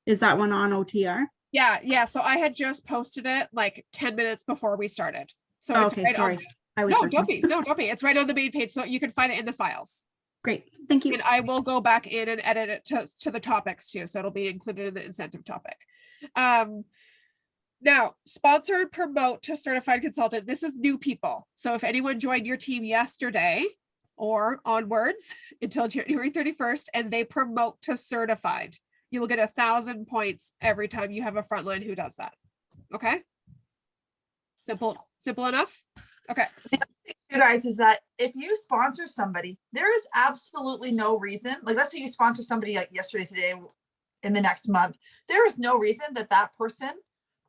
Is that one on OTR? Yeah. So I had just posted it like 10 minutes before we started. So it's okay, right sorry. Don't be. It's right on the main page, so you can find it in the files. Great, thank you. And I will go back in and edit it to the topics too, so it'll be included in the incentive topic. Now, sponsored promote to certified consultant. This is new people. So if anyone joined your team yesterday or onwards until January 31st and they promote to certified, you will get 1,000 points every time you have a frontline who does that. Okay. Simple enough. Okay. You guys, is that if you sponsor somebody, there is absolutely no reason, like let's say you sponsor somebody like yesterday, today, in the next month, there is no reason that that person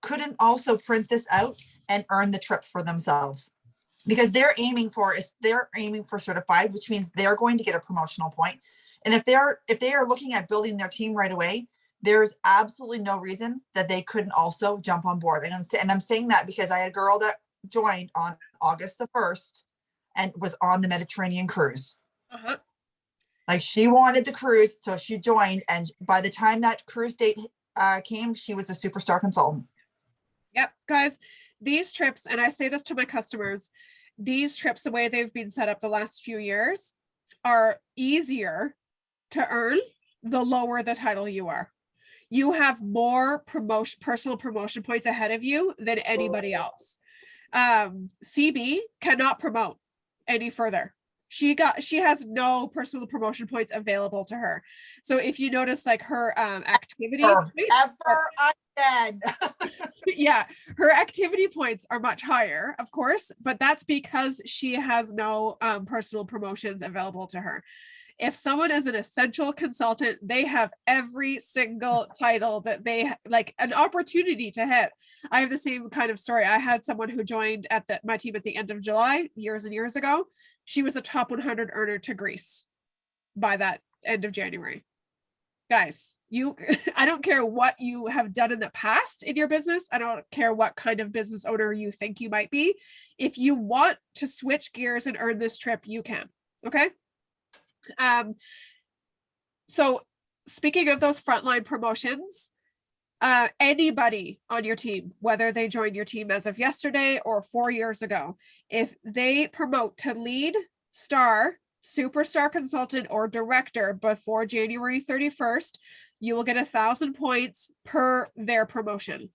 couldn't also print this out and earn the trip for themselves, because they're aiming for certified, which means they're going to get a promotional point. And if they are looking at building their team right away, there's absolutely no reason that they couldn't also jump on board. And I'm saying that because I had a girl that joined on August the 1st and was on the Mediterranean cruise. Like she wanted the cruise, so she joined, and by the time that cruise date came, she was a superstar consultant. Yep, guys, these trips, and I say this to my customers, these trips, the way they've been set up the last few years, are easier to earn the lower the title you are. You have more personal promotion points ahead of you than anybody else. CB cannot promote any further. She has no personal promotion points available to her. So if you notice, like her activity points, yeah, her activity points are much higher, of course, but that's because she has no personal promotions available to her. If someone is an essential consultant, they have every single title that they like an opportunity to hit. I have the same kind of story. I had someone who joined at my team at the end of July, years and years ago. She was a top 100 earner to Greece by that end of January. Guys, I don't care what you have done in the past in your business. I don't care what kind of business owner you think you might be. If you want to switch gears and earn this trip, you can. Okay. So speaking of those frontline promotions, anybody on your team, whether they joined your team as of yesterday or 4 years ago, if they promote to lead, star, superstar consultant, or director before January 31st, you will get 1,000 points per their promotion.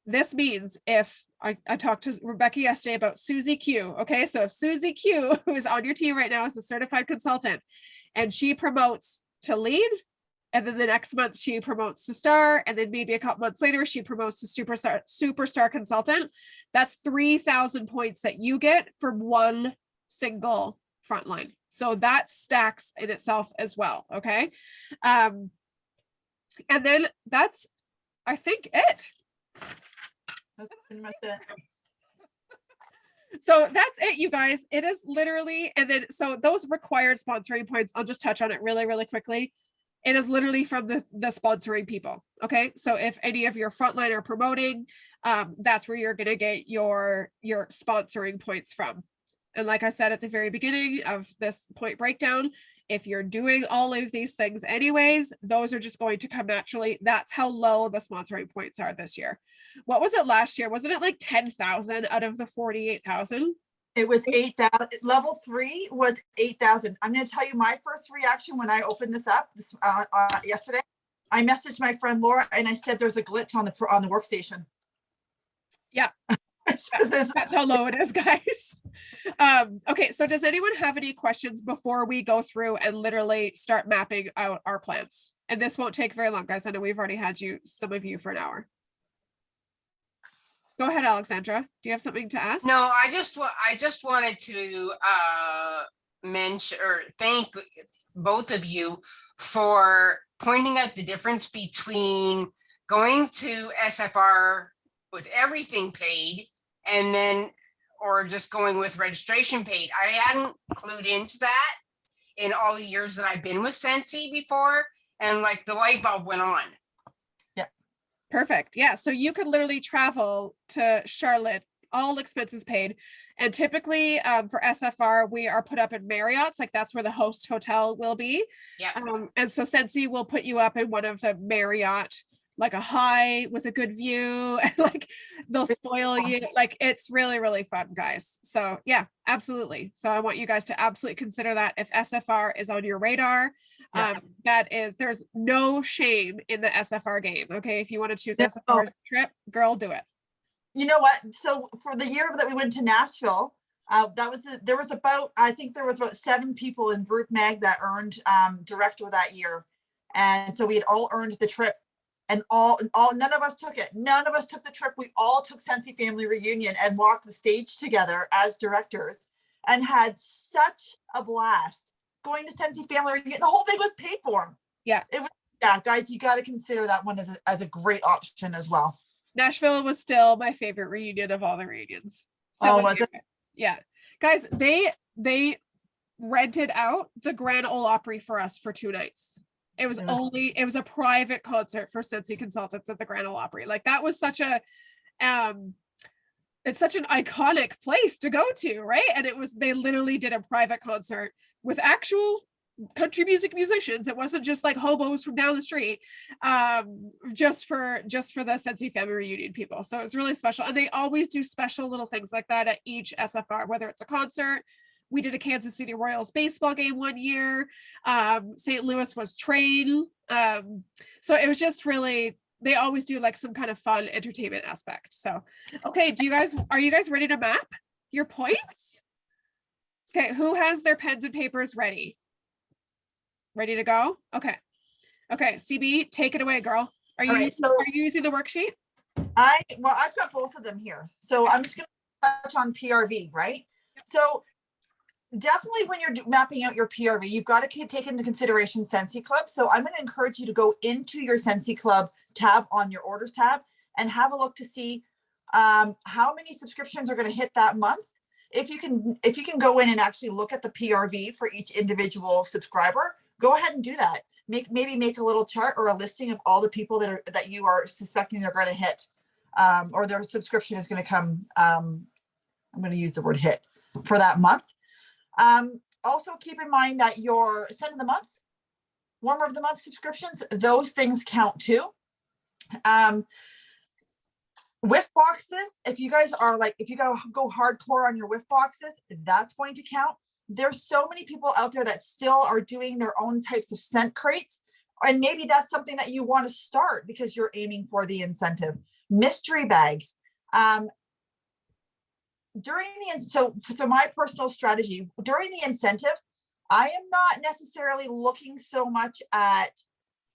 This means if I talked to Rebecca yesterday about Susie Q. Okay, so if Susie Q, who is on your team right now as a certified consultant, and she promotes to lead, And then the next month she promotes to star, and then maybe a couple months later she promotes to superstar consultant. That's 3,000 points that you get from one single frontline. So that stacks in itself as well. Okay. And then that's, I think, it. That's pretty much it. So that's it, you guys. It is literally, and then so those required sponsoring points, I'll just touch on it really, really quickly. It is literally from the sponsoring people. Okay. So if any of your frontline are promoting, that's where you're going to get your sponsoring points from. And like I said at the very beginning of this point breakdown, if you're doing all of these things anyways, those are just going to come naturally. That's how low the sponsoring points are this year. What was it last year? Wasn't it like 10,000 out of the 48,000? It was 8,000. Level 3 was 8,000. I'm going to tell you my first reaction when I opened this up yesterday. I messaged my friend Laura and I said there's a glitch on the workstation. Yeah. That's how low it is, guys. Okay, so does anyone have any questions before we go through and literally start mapping out our plans? And this won't take very long, guys. I know we've already had some of you for an hour. Go ahead, Alexandra. Do you have something to ask? No, I just wanted to mention or thank both of you for pointing out the difference between going to SFR with everything paid and then or just going with registration paid. I hadn't clued into that in all the years that I've been with Sensi before, and like the light bulb went on. Perfect. Yeah. So you could literally travel to Charlotte, all expenses paid. And typically for SFR, we are put up in Marriott's, like that's where the host hotel will be. Yeah. And so Sensi will put you up in one of the Marriott, like a high with a good view, and like they'll spoil you. Like it's really, really fun, guys. So yeah, absolutely. So I want you guys to absolutely consider that if SFR is on your radar. There's no shame in the SFR game. Okay. If you want to choose SFR trip, girl, do it. You know what? So for the year that we went to Nashville, there was about 7 people in Group Mag that earned director that year. And so we had all earned the trip, and none of us took it. None of us took the trip. We all took Sensi Family Reunion and walked the stage together as directors and had such a blast. Going to Sensi Family Reunion, the whole thing was paid for. Yeah. It was, guys, you got to consider that one as a great option as well. Nashville was still my favorite reunion of all the reunions. So was it? Yeah. Guys, they rented out the Grand Ole Opry for us for 2 nights. It was a private concert for Sensi consultants at the Grand Ole Opry. Like that was such a it's such an iconic place to go to, right? And they literally did a private concert with actual country music musicians. It wasn't just like hobos from down the street, just for the Sensi Family Reunion people. So it's really special. And they always do special little things like that at each SFR, whether it's a concert. We did a Kansas City Royals baseball game one year. St. Louis was train. So it was just really, they always do like some kind of fun entertainment aspect. So, okay. Are you guys ready to map your points? Okay. Who has their pens and papers ready? Ready to go? Okay. Okay. CB, take it away, girl. Are you using the worksheet? I've got both of them here. So I'm just going to touch on PRV, right? So definitely when you're mapping out your PRV, you've got to take into consideration Sensi Club. So I'm going to encourage you to go into your Sensi Club tab on your orders tab and have a look to see how many subscriptions are going to hit that month. If you can go in and actually look at the PRV for each individual subscriber, go ahead and do that. Maybe make a little chart or a listing of all the people that you are suspecting they're going to hit, or their subscription is going to come. I'm going to use the word hit for that month. Also keep in mind that your Scent of the Month, Warmer of the Month subscriptions, those things count too. Whiff boxes, if you guys are if you go hardcore on your whiff boxes, that's going to count. There's so many people out there that still are doing their own types of scent crates. And maybe that's something that you want to start because you're aiming for the incentive. Mystery bags. So my personal strategy during the incentive, I am not necessarily looking so much at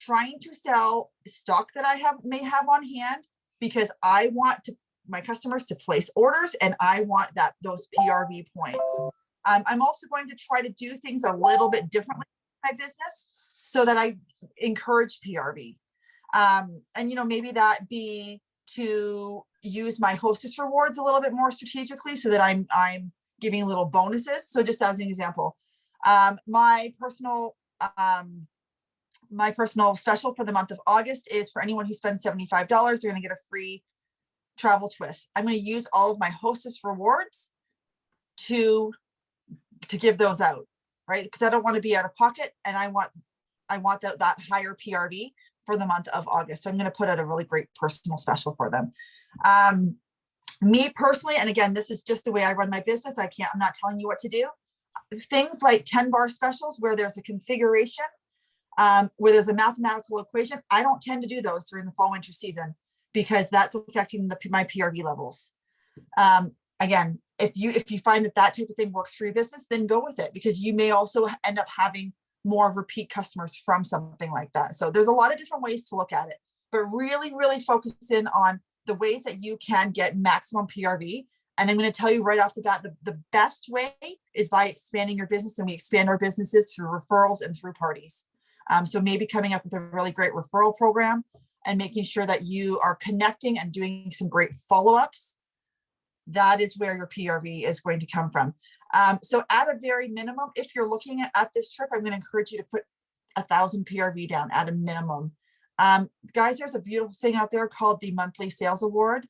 trying to sell stock that I may have on hand because I want my customers to place orders and I want those PRV points. I'm also going to try to do things a little bit differently in my business so that I encourage PRV. And maybe that be to use my hostess rewards a little bit more strategically so that I'm giving little bonuses. So just as an example, my personal special for the month of August is for anyone who spends $75, they're going to get a free travel twist. I'm going to use all of my hostess rewards to give those out, right? Because I don't want to be out of pocket, and I want that higher PRV for the month of August. So I'm going to put out a really great personal special for them. Me personally, and again, this is just the way I run my business. I'm not telling you what to do. Things like 10 bar specials where there's a configuration, where there's a mathematical equation. I don't tend to do those during the fall winter season because that's affecting my PRV levels. Again, if you find that type of thing works for your business, then go with it, because you may also end up having more repeat customers from something like that. So there's a lot of different ways to look at it, but really, really focus in on the ways that you can get maximum PRV. And I'm going to tell you right off the bat, the best way is by expanding your business, and we expand our businesses through referrals and through parties. So maybe coming up with a really great referral program and making sure that you are connecting and doing some great follow-ups. That is where your PRV is going to come from. So at a very minimum, if you're looking at this trip, I'm going to encourage you to put 1,000 PRV down at a minimum. Guys, there's a beautiful thing out there called the monthly sales award.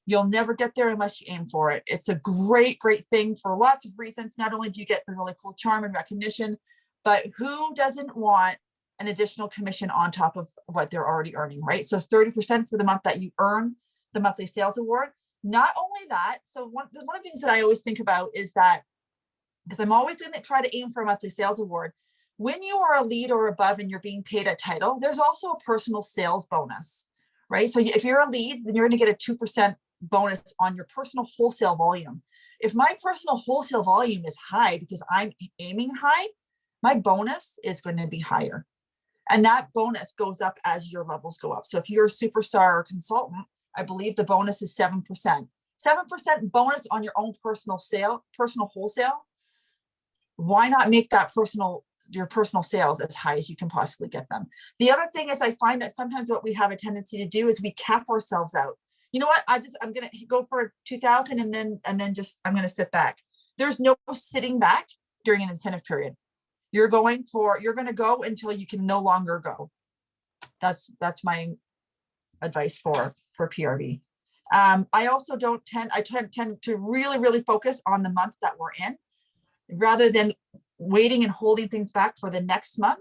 You'll never get there unless you aim for it. It's a great, great thing for lots of reasons. Not only do you get the really cool charm and recognition, but who doesn't want an additional commission on top of what they're already earning, right? So 30% for the month that you earn the monthly sales award. Not only that, so one of the things that I always think about is that, because I'm always going to try to aim for a monthly sales award, when you are a lead or above and you're being paid a title, there's also a personal sales bonus, right? So if you're a lead, then you're going to get a 2% bonus on your personal wholesale volume. If my personal wholesale volume is high because I'm aiming high, my bonus is going to be higher. And that bonus goes up as your levels go up. So if you're a superstar or consultant, I believe the bonus is 7%. 7% bonus on your own personal wholesale. Why not make that your personal sales as high as you can possibly get them? The other thing is, I find that sometimes what we have a tendency to do is we cap ourselves out. You know what? I'm going to go for 2,000 and then I'm going to sit back. There's no sitting back during an incentive period. You're going to go until you can no longer go. That's my advice for PRV. I also tend to really, really focus on the month that we're in, rather than waiting and holding things back for the next month,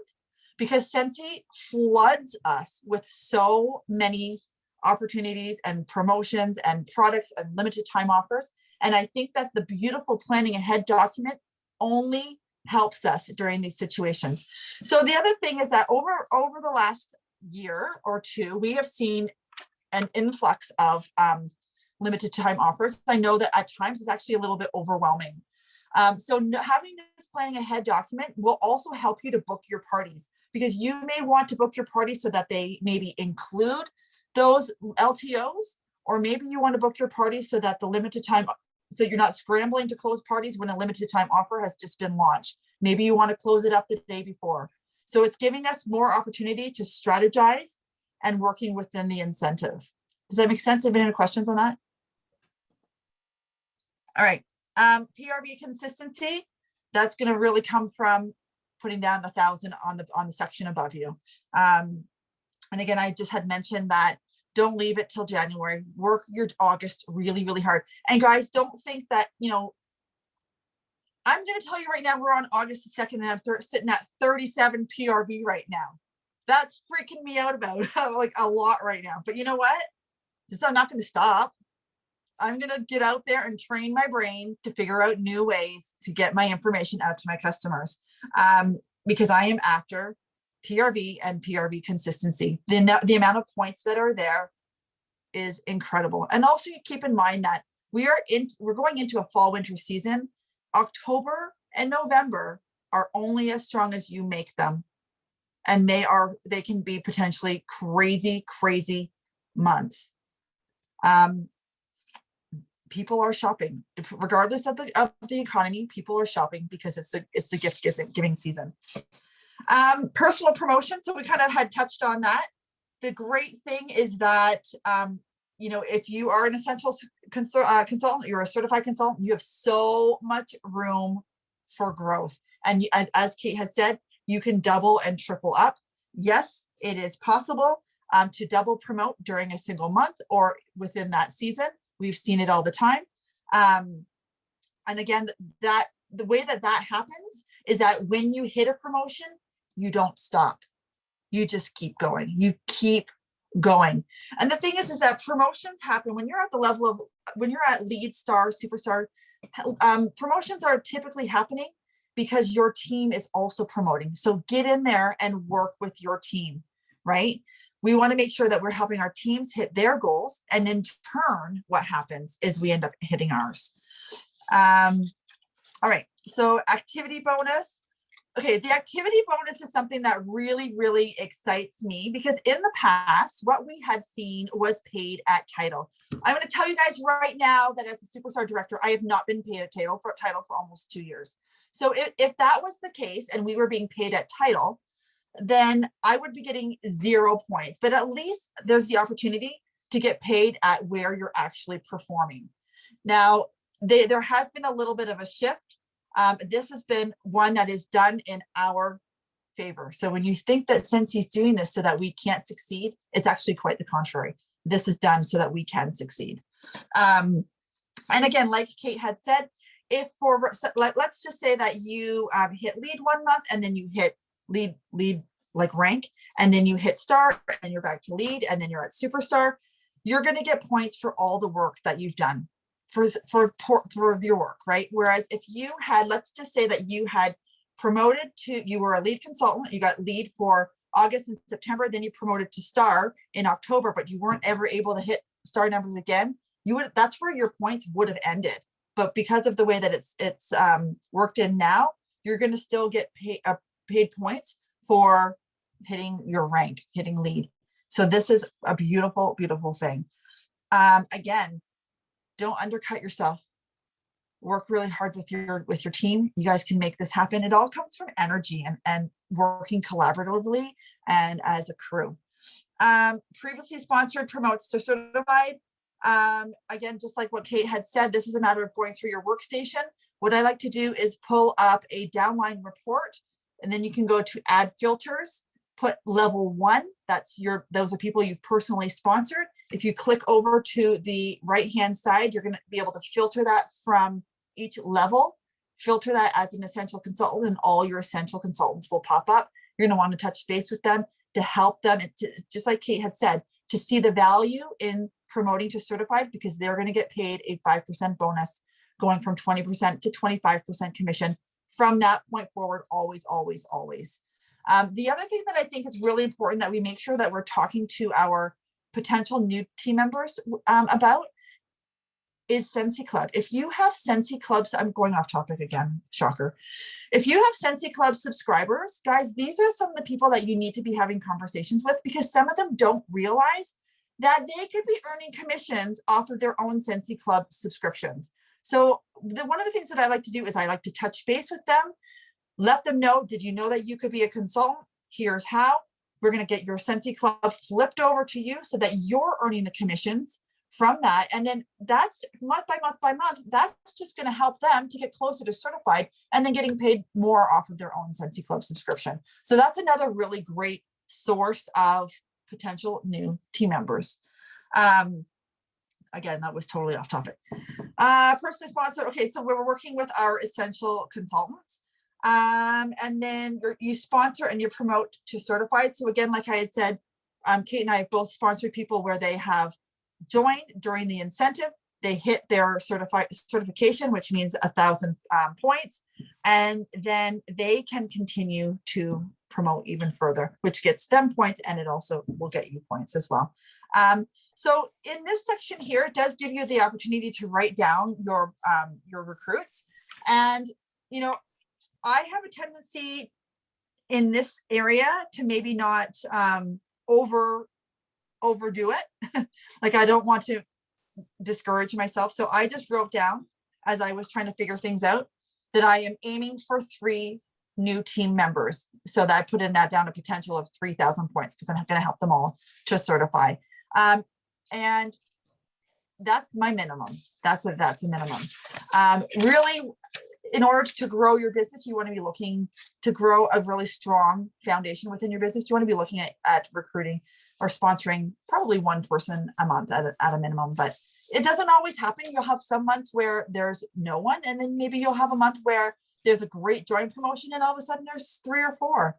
because Scentsy floods us with so many opportunities and promotions and products and limited time offers. And I think that the beautiful planning ahead document only helps us during these situations. So the other thing is that over the last year or two, we have seen an influx of limited time offers. I know that at times it's actually a little bit overwhelming. So having this planning ahead document will also help you to book your parties, because you may want to book your parties so that they maybe include those LTOs, or maybe you want to book your parties so that the limited time, so you're not scrambling to close parties when a limited time offer has just been launched. Maybe you want to close it up the day before. So it's giving us more opportunity to strategize and working within the incentive. Does that make sense? Have any questions on that? All right. PRV consistency, that's going to really come from putting down 1,000 on the section above you. And again, I just had mentioned that don't leave it till January. Work your August really, really hard. And guys, don't think that, I'm going to tell you right now, we're on August the 2nd and I'm sitting at 37 PRV right now. That's freaking me out about like a lot right now. But you know what? I'm not going to stop. I'm going to get out there and train my brain to figure out new ways to get my information out to my customers, because I am after PRV and PRV consistency. The amount of points that are there is incredible. And also keep in mind that we're going into a fall winter season. October and November are only as strong as you make them. and they can be potentially crazy months. People are shopping regardless of the economy. People are shopping because it's the gift giving season. Personal promotion, so we kind of had touched on that. The great thing is that if you are an essential consultant, you're a certified consultant, you have so much room for growth. And as Kate had said, you can double and triple up. Yes, it is possible to double promote during a single month or within that season. We've seen it all the time. And again, the way that happens is that when you hit a promotion, you don't stop. You just keep going. You keep going. And the thing is that promotions happen when you're at the level of, when you're at lead, star, superstar. Promotions are typically happening because your team is also promoting. So get in there and work with your team, right? We want to make sure that we're helping our teams hit their goals. And in turn, what happens is we end up hitting ours. All right, so activity bonus. Okay, the activity bonus is something that really excites me because in the past, what we had seen was paid at title. I'm going to tell you guys right now that as a superstar director, I have not been paid at title for almost 2 years. So if that was the case and we were being paid at title, then I would be getting 0 points, but at least there's the opportunity to get paid at where you're actually performing. Now, there has been a little bit of a shift. This has been one that is done in our favor. So when you think that since he's doing this so that we can't succeed, it's actually quite the contrary. This is done so that we can succeed. And again, like Kate had said, let's just say that you hit lead 1 month and then you hit lead like rank, and then you hit star and you're back to lead and then you're at superstar, you're going to get points for all the work that you've done for your work, right? Whereas if you had, let's just say that you had promoted to, you were a lead consultant, you got lead for August and September, then you promoted to star in October, but you weren't ever able to hit star numbers again, that's where your points would have ended. But because of the way that it's worked in now, you're going to still get paid points for hitting your rank, hitting lead. So this is a beautiful thing. Again, don't undercut yourself. Work really hard with your team. You guys can make this happen. It all comes from energy and working collaboratively and as a crew. Previously sponsored promotes to certified. Again, just like what Kate had said, this is a matter of going through your workstation. What I like to do is pull up a downline report, and then you can go to add filters, put level 1. Those are people you've personally sponsored. If you click over to the right-hand side, you're going to be able to filter that from each level, filter that as an essential consultant, and all your essential consultants will pop up. You're going to want to touch base with them to help them, just like Kate had said, to see the value in promoting to certified, because they're going to get paid a 5% bonus, going from 20% to 25% commission from that point forward, always. The other thing that I think is really important that we make sure that we're talking to our potential new team members about is Sensi Club. If you have Sensi Clubs, I'm going off topic again, shocker. If you have Sensi Club subscribers, guys, these are some of the people that you need to be having conversations with, because some of them don't realize that they could be earning commissions off of their own Sensi Club subscriptions. So one of the things that I like to do is I like to touch base with them, let them know, did you know that you could be a consultant? Here's how. We're going to get your Sensi Club flipped over to you so that you're earning the commissions from that. And then that's month by month, that's just going to help them to get closer to certified and then getting paid more off of their own Sensi Club subscription. So that's another really great source of potential new team members. Again, that was totally off topic. Personally sponsored. Okay, so we're working with our essential consultants. And then you sponsor and you promote to certified. So again, like I had said, Kate and I have both sponsored people where they have joined during the incentive. They hit their certification, which means 1,000 points, and then they can continue to promote even further, which gets them points, and it also will get you points as well. So in this section here, it does give you the opportunity to write down your recruits. And, you know, I have a tendency, in this area to maybe not overdo it. Like I don't want to discourage myself. So I just wrote down as I was trying to figure things out that I am aiming for 3 new team members. So that I put in that down a potential of 3,000 points because I'm going to help them all to certify. And that's my minimum. That's a minimum. Really, in order to grow your business, you want to be looking to grow a really strong foundation within your business. You want to be looking at recruiting or sponsoring probably 1 person a month at a minimum, but it doesn't always happen. You'll have some months where there's no one, and then maybe you'll have a month where there's a great joint promotion and all of a sudden there's 3 or 4.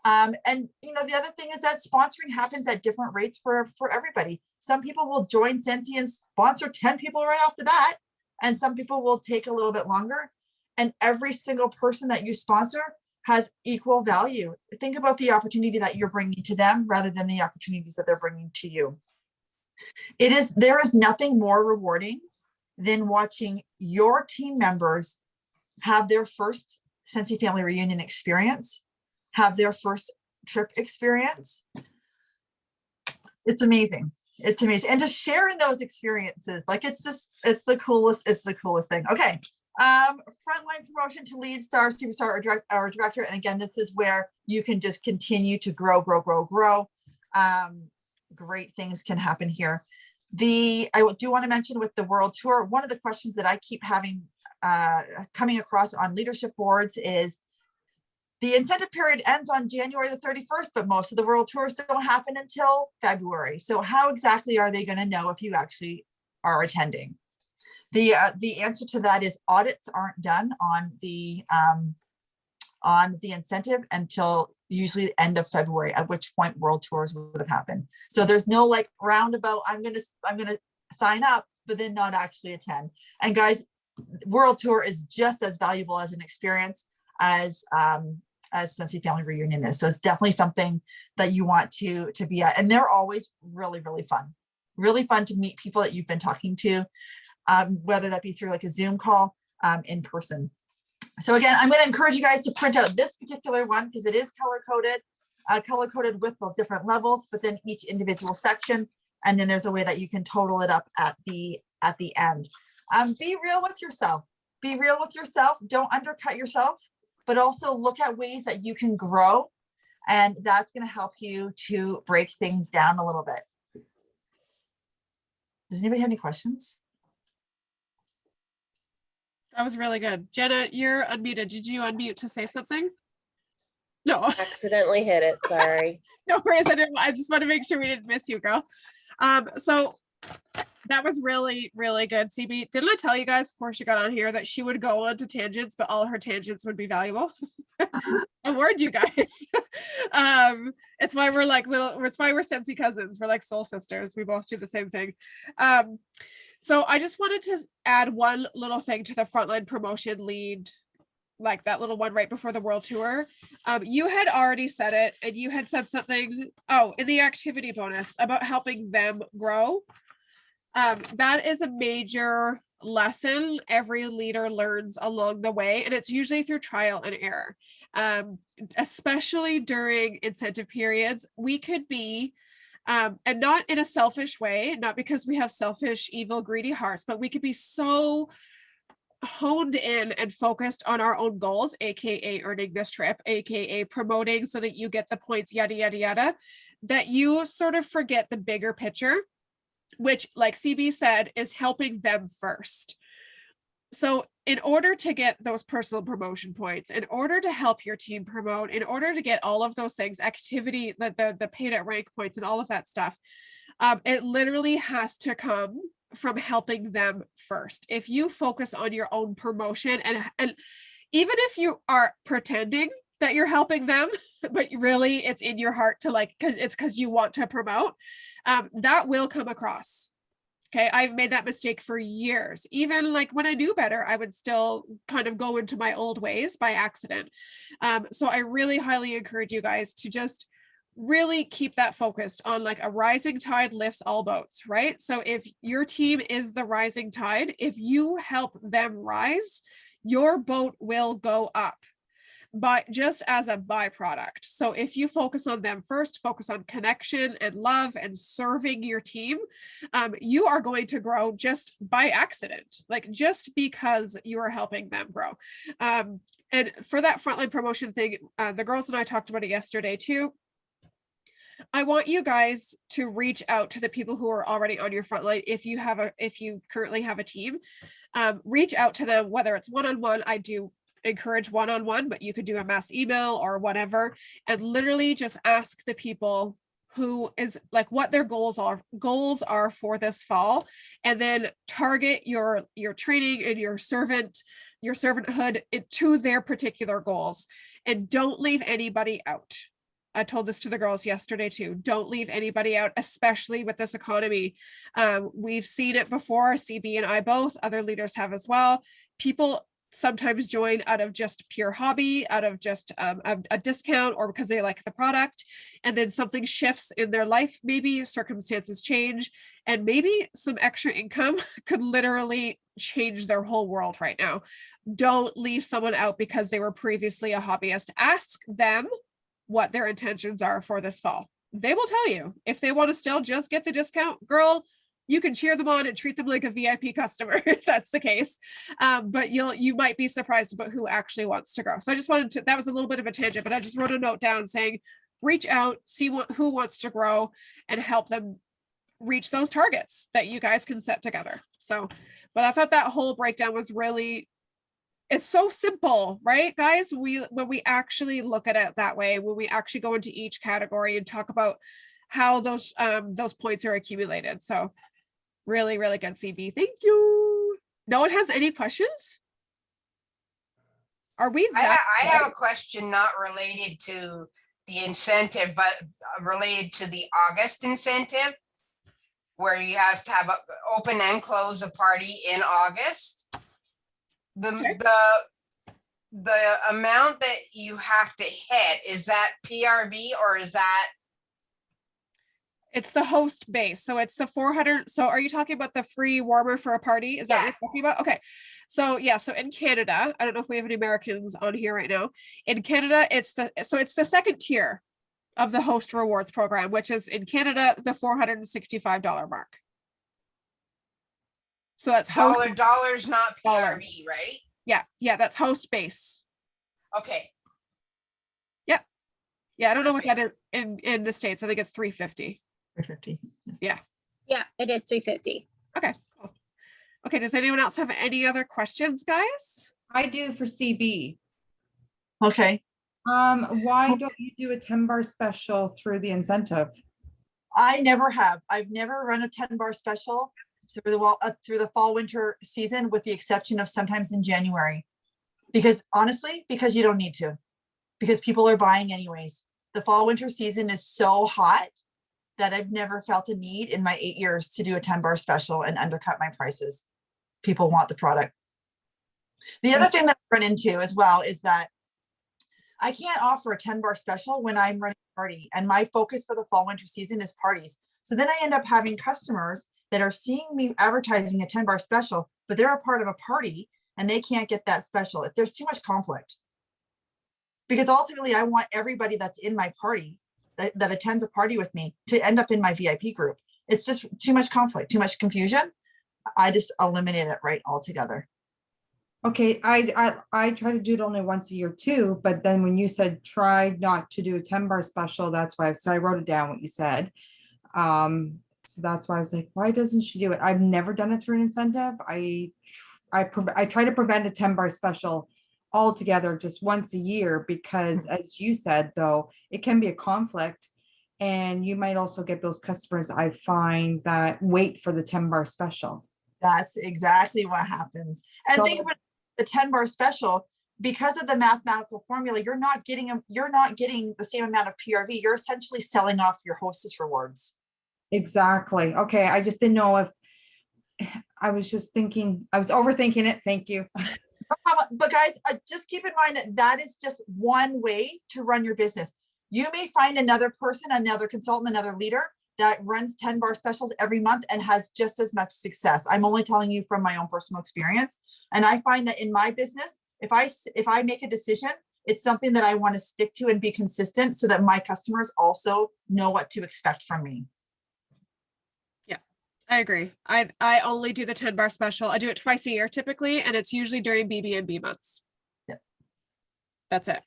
And you know, the other thing is that sponsoring happens at different rates for everybody. Some people will join Scentsy and sponsor 10 people right off the bat, and some people will take a little bit longer. And every single person that you sponsor has equal value. Think about the opportunity that you're bringing to them rather than the opportunities that they're bringing to you. There is nothing more rewarding than watching your team members have their first Scentsy family reunion experience, have their first trip experience. It's amazing. It's amazing. And just sharing those experiences, like it's the coolest thing. Okay. Frontline promotion to lead star, superstar, or director. And again, this is where you can just continue to grow. Great things can happen here. I do want to mention with the world tour, one of the questions that I keep having coming across on leadership boards is the incentive period ends on January the 31st, but most of the world tours don't happen until February. So how exactly are they going to know if you actually are attending? The answer to that is audits aren't done on the incentive until usually the end of February, at which point world tours would have happened. So there's no like roundabout, I'm gonna sign up, but then not actually attend. And guys, world tour is just as valuable as an experience as Scentsy family reunion is. So it's definitely something that you want to be at. And they're always really fun to meet people that you've been talking to, whether that be through like a Zoom call, in person. So again, I'm going to encourage you guys to print out this particular one because it is color coded with the different levels, but then each individual section. And then there's a way that you can total it up at the end. Be real with yourself. Be real with yourself. Don't undercut yourself, but also look at ways that you can grow. And that's going to help you to break things down a little bit. Does anybody have any questions? That was really good. Jenna, you're unmuted. Did you unmute to say something? No. Accidentally hit it, sorry. No worries. I just want to make sure we didn't miss you, girl. So that was really good. CB, didn't I tell you guys before she got on here that she would go on to tangents, but all her tangents would be valuable? I warned you guys. It's why we're like it's why we're Scentsy cousins. We're like soul sisters. We both do the same thing. So I just wanted to add one little thing to the frontline promotion lead, like that little one right before the world tour. You had already said it, and you had said something, in the activity bonus about helping them grow. That is a major lesson every leader learns along the way, and it's usually through trial and error. Especially during incentive periods, we could be and not in a selfish way, not because we have selfish, evil, greedy hearts, but we could be so honed in and focused on our own goals, aka earning this trip, aka promoting so that you get the points, yada yada yada, that you sort of forget the bigger picture, which, like CB said, is helping them first. So in order to get those personal promotion points, in order to help your team promote, in order to get all of those things, activity, the paid at rank points and all of that stuff, it literally has to come from helping them first. If you focus on your own promotion, and even if you are pretending that you're helping them, but really it's in your heart to like, because you want to promote, that will come across. Okay, I've made that mistake for years. Even like when I knew better, I would still kind of go into my old ways by accident. So I really highly encourage you guys to just really keep that focused on like a rising tide lifts all boats, right? So if your team is the rising tide, if you help them rise, your boat will go up. but just as a byproduct. So if you focus on them first, focus on connection and love and serving your team, you are going to grow just by accident, like just because you are helping them grow. And for that frontline promotion thing, the girls and I talked about it yesterday too. I want you guys to reach out to the people who are already on your frontline. If you currently have a team, reach out to them, whether it's one-on-one. I do encourage one-on-one, but you could do a mass email or whatever, and literally just ask the people who is like what their goals are for this fall, and then target your training and your servanthood to their particular goals, and don't leave anybody out. I told this to the girls yesterday too. Don't leave anybody out, especially with this economy. We've seen it before, CB and I both, other leaders have as well. People sometimes join out of just pure hobby, out of just a discount, or because they like the product, and then something shifts in their life, maybe circumstances change, and maybe some extra income could literally change their whole world right now. Don't leave someone out because they were previously a hobbyist. Ask them what their intentions are for this fall. They will tell you. If they want to still just get the discount, girl, you can cheer them on and treat them like a VIP customer if that's the case. But you might be surprised about who actually wants to grow. So I just wanted to, that was a little bit of a tangent, but I just wrote a note down saying, reach out, see who wants to grow, and help them reach those targets that you guys can set together. So, but I thought that whole breakdown was really, it's so simple, right, guys? When we actually look at it that way, when we actually go into each category and talk about how those points are accumulated. So really, really good, CB. Thank you. No one has any questions? Are we? I have a question not related to the incentive, but related to the August incentive, where you have to have open and close a party in August. The amount that you have to hit, is that PRV or is that? It's the host base. So it's the 400. So are you talking about the free warmer for a party? Is that what you're talking about? Okay. So yeah, so in Canada, I don't know if we have any Americans on here right now. In Canada, it's the second tier of the host rewards program, which is in Canada, the $465 mark. So that's dollars, not PRV, right? Yeah, that's host base. Okay. Yep. Yeah, I don't know what that is in the States. I think it's 350. 350. Yeah. Yeah, it is 350. Okay, cool. Okay, does anyone else have any other questions, guys? I do for CB. Okay. Why don't you do a 10-bar special through the incentive? I never have. I've never run a 10-bar special through the fall winter season, with the exception of sometimes in January, because you don't need to, because people are buying anyways. The fall winter season is so hot that I've never felt a need in my 8 years to do a 10-bar special and undercut my prices. People want the product. The other thing that I run into as well is that I can't offer a 10-bar special when I'm running a party, and my focus for the fall winter season is parties. So then I end up having customers that are seeing me advertising a 10-bar special, but they're a part of a party and they can't get that special if there's too much conflict. Because ultimately I want everybody that's in my party that attends a party with me to end up in my VIP group. It's just too much conflict, too much confusion. I just eliminate it right altogether. Okay, I try to do it only once a year too, but then when you said try not to do a 10-bar special, that's why. So I wrote it down what you said. So that's why I was like, why doesn't she do it? I've never done it through an incentive. I try to prevent a 10-bar special altogether just once a year, because as you said, though, it can be a conflict, and you might also get those customers, I find, that wait for the 10-bar special. That's exactly what happens. And think about the 10-bar special, because of the mathematical formula, you're not getting the same amount of PRV. You're essentially selling off your hostess rewards. Exactly. Okay. I just didn't know if I was overthinking it. Thank you. But guys, just keep in mind that is just one way to run your business. You may find another person, another consultant, another leader that runs 10-bar specials every month and has just as much success. I'm only telling you from my own personal experience. And I find that in my business, if I make a decision It's something that I want to stick to and be consistent so that my customers also know what to expect from me. Yeah, I agree. I only do the 10 bar special. I do it twice a year typically, and it's usually during BB&B months. Yeah. That's it.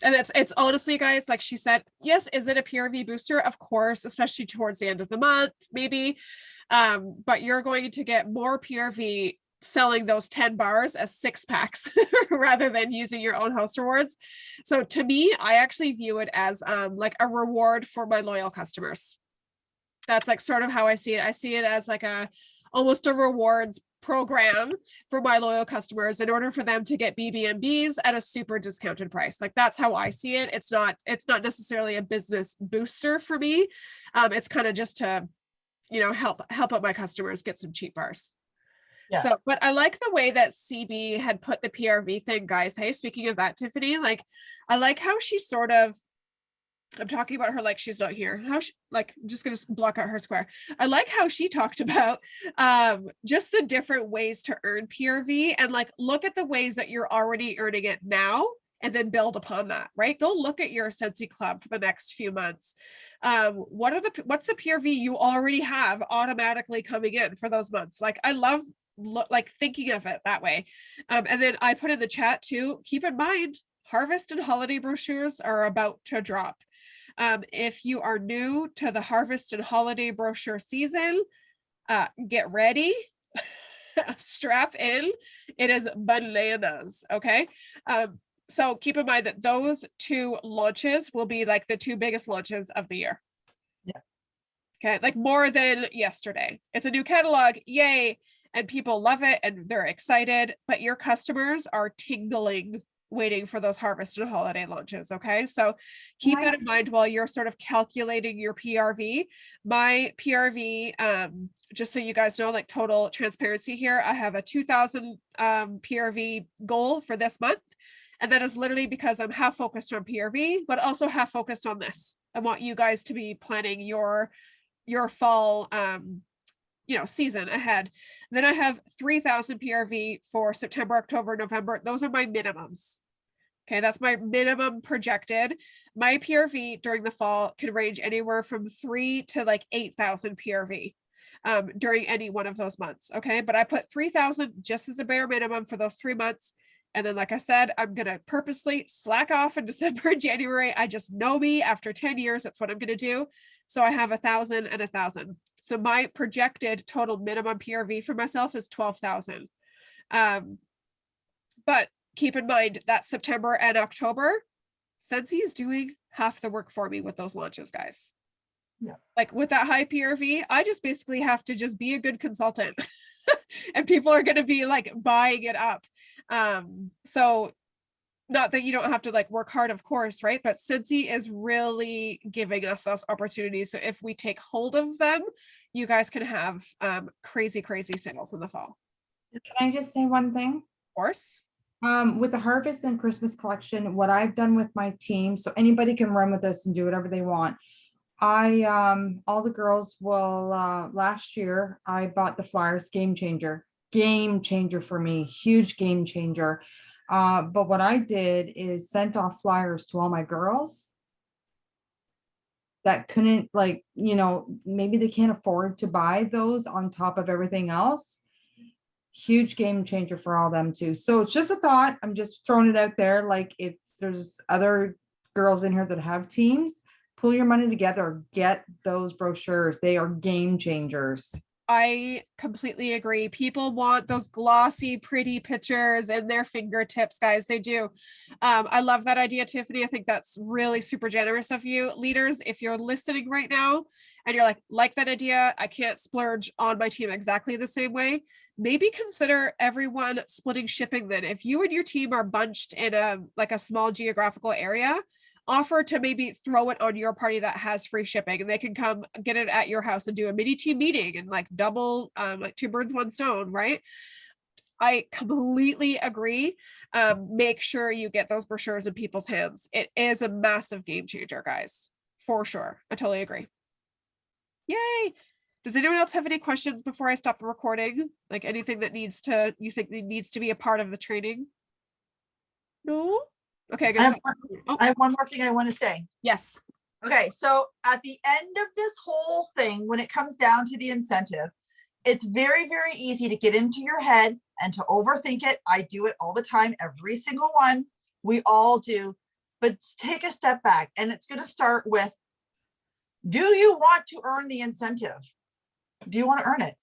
And it's honestly, guys, like she said, yes, is it a PRV booster? Of course, especially towards the end of the month, maybe. But you're going to get more PRV selling those 10 bars as 6-packs rather than using your own host rewards. So to me, I actually view it as like a reward for my loyal customers. That's like sort of how I see it. I see it as like almost a rewards program for my loyal customers in order for them to get BB&Bs at a super discounted price. Like that's how I see it. It's not necessarily a business booster for me. It's kind of just to, you know, help out my customers get some cheap bars. Yeah. So, but I like the way that CB had put the PRV thing, guys. Hey, speaking of that, Tiffany, like I like how she sort of, I'm talking about her like she's not here. How she, like, I'm just gonna block out her square. I like how she talked about just the different ways to earn PRV and like look at the ways that you're already earning it now and then build upon that, right? Go look at your Scentsy Club for the next few months. What's the PRV you already have automatically coming in for those months? Like I love like thinking of it that way. And then I put in the chat too, keep in mind, harvest and holiday brochures are about to drop. If you are new to the harvest and holiday brochure season, get ready, strap in. It is bananas. Okay. So keep in mind that those 2 launches will be like the 2 biggest launches of the year. Yeah. Okay. Like more than yesterday. It's a new catalog. Yay. And people love it and they're excited, but your customers are tingling waiting for those harvest and holiday launches. Okay. So keep that in mind while you're sort of calculating your PRV. My PRV, just so you guys know, like total transparency here, I have a 2,000 PRV goal for this month. And that is literally because I'm half focused on PRV, but also half focused on this. I want you guys to be planning your fall, you know, season ahead. Then I have 3,000 PRV for September, October, November. Those are my minimums. Okay, that's my minimum projected. My PRV during the fall can range anywhere from 3,000 to like 8,000 PRV during any one of those months. Okay, but I put 3,000 just as a bare minimum for those 3 months. And then, like I said, I'm going to purposely slack off in December and January. I just know me after 10 years. That's what I'm going to do. So I have 1,000 and 1,000. So my projected total minimum PRV for myself is 12,000. But keep in mind that September and October, Scentsy is doing half the work for me with those launches, guys. Yeah. Like with that high PRV, I just basically have to just be a good consultant and people are going to be like buying it up. So not that you don't have to like work hard, of course, right? But Scentsy is really giving us those opportunities. So if we take hold of them, you guys can have crazy sales in the fall. Can I just say one thing? Of course. With the harvest and Christmas collection, what I've done with my team, so anybody can run with this and do whatever they want. All the girls will, last year, I bought the flyers, game changer for me, huge game changer. But what I did is sent off flyers to all my girls that couldn't, like, you know, maybe they can't afford to buy those on top of everything else. Huge game changer for all them too. So it's just a thought. I'm just throwing it out there. Like if there's other girls in here that have teams, pull your money together, get those brochures. They are game changers. I completely agree. People want those glossy, pretty pictures in their fingertips, guys. They do. I love that idea, Tiffany. I think that's really super generous of you. Leaders, if you're listening right now and you're like that idea, I can't splurge on my team exactly the same way. Maybe consider everyone splitting shipping then. If you and your team are bunched in a small geographical area, offer to maybe throw it on your party that has free shipping and they can come get it at your house and do a mini team meeting and like double, like 2 birds, 1 stone, right? I completely agree. Make sure you get those brochures in people's hands. It is a massive game changer, guys, for sure. I totally agree. Yay. Does anyone else have any questions before I stop the recording? Like anything that you think needs to be a part of the training? No? Okay, I good. have, Oh, I have one more thing I want to say. yes. Okay, so at the end of this whole thing, when it comes down to the incentive, it's very, very easy to get into your head and to overthink it. I do it all the time, every single one. We all do. But take a step back, and it's going to start with, do you want to earn the incentive? Do you want to earn it?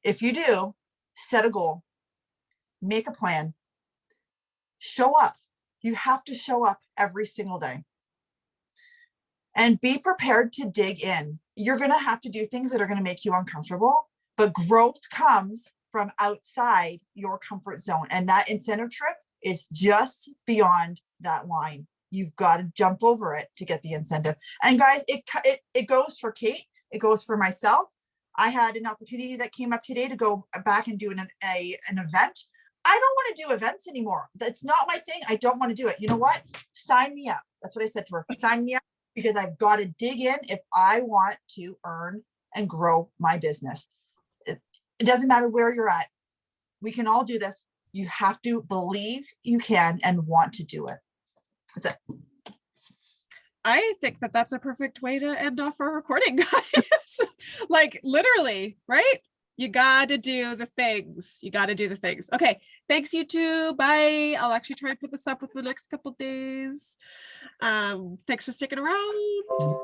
If you do, set a goal, make a plan, show up. You have to show up every single day. And be prepared to dig in. You're going to have to do things that are going to make you uncomfortable, but growth comes from outside your comfort zone. And that incentive trip is just beyond that line. You've got to jump over it to get the incentive. And guys, it goes for Kate. It goes for myself. I had an opportunity that came up today to go back and do an event. I don't want to do events anymore. That's not my thing. I don't want to do it. You know what? Sign me up. That's what I said to her. Sign me up, because I've got to dig in if I want to earn and grow my business. It doesn't matter where you're at. We can all do this. You have to believe you can and want to do it. That's it. I think that that's a perfect way to end off our recording, guys. Like literally, right? You got to do the things. You got to do the things. Okay. Thanks, you two. Bye. I'll actually try and put this up with the next couple days. Thanks for sticking around.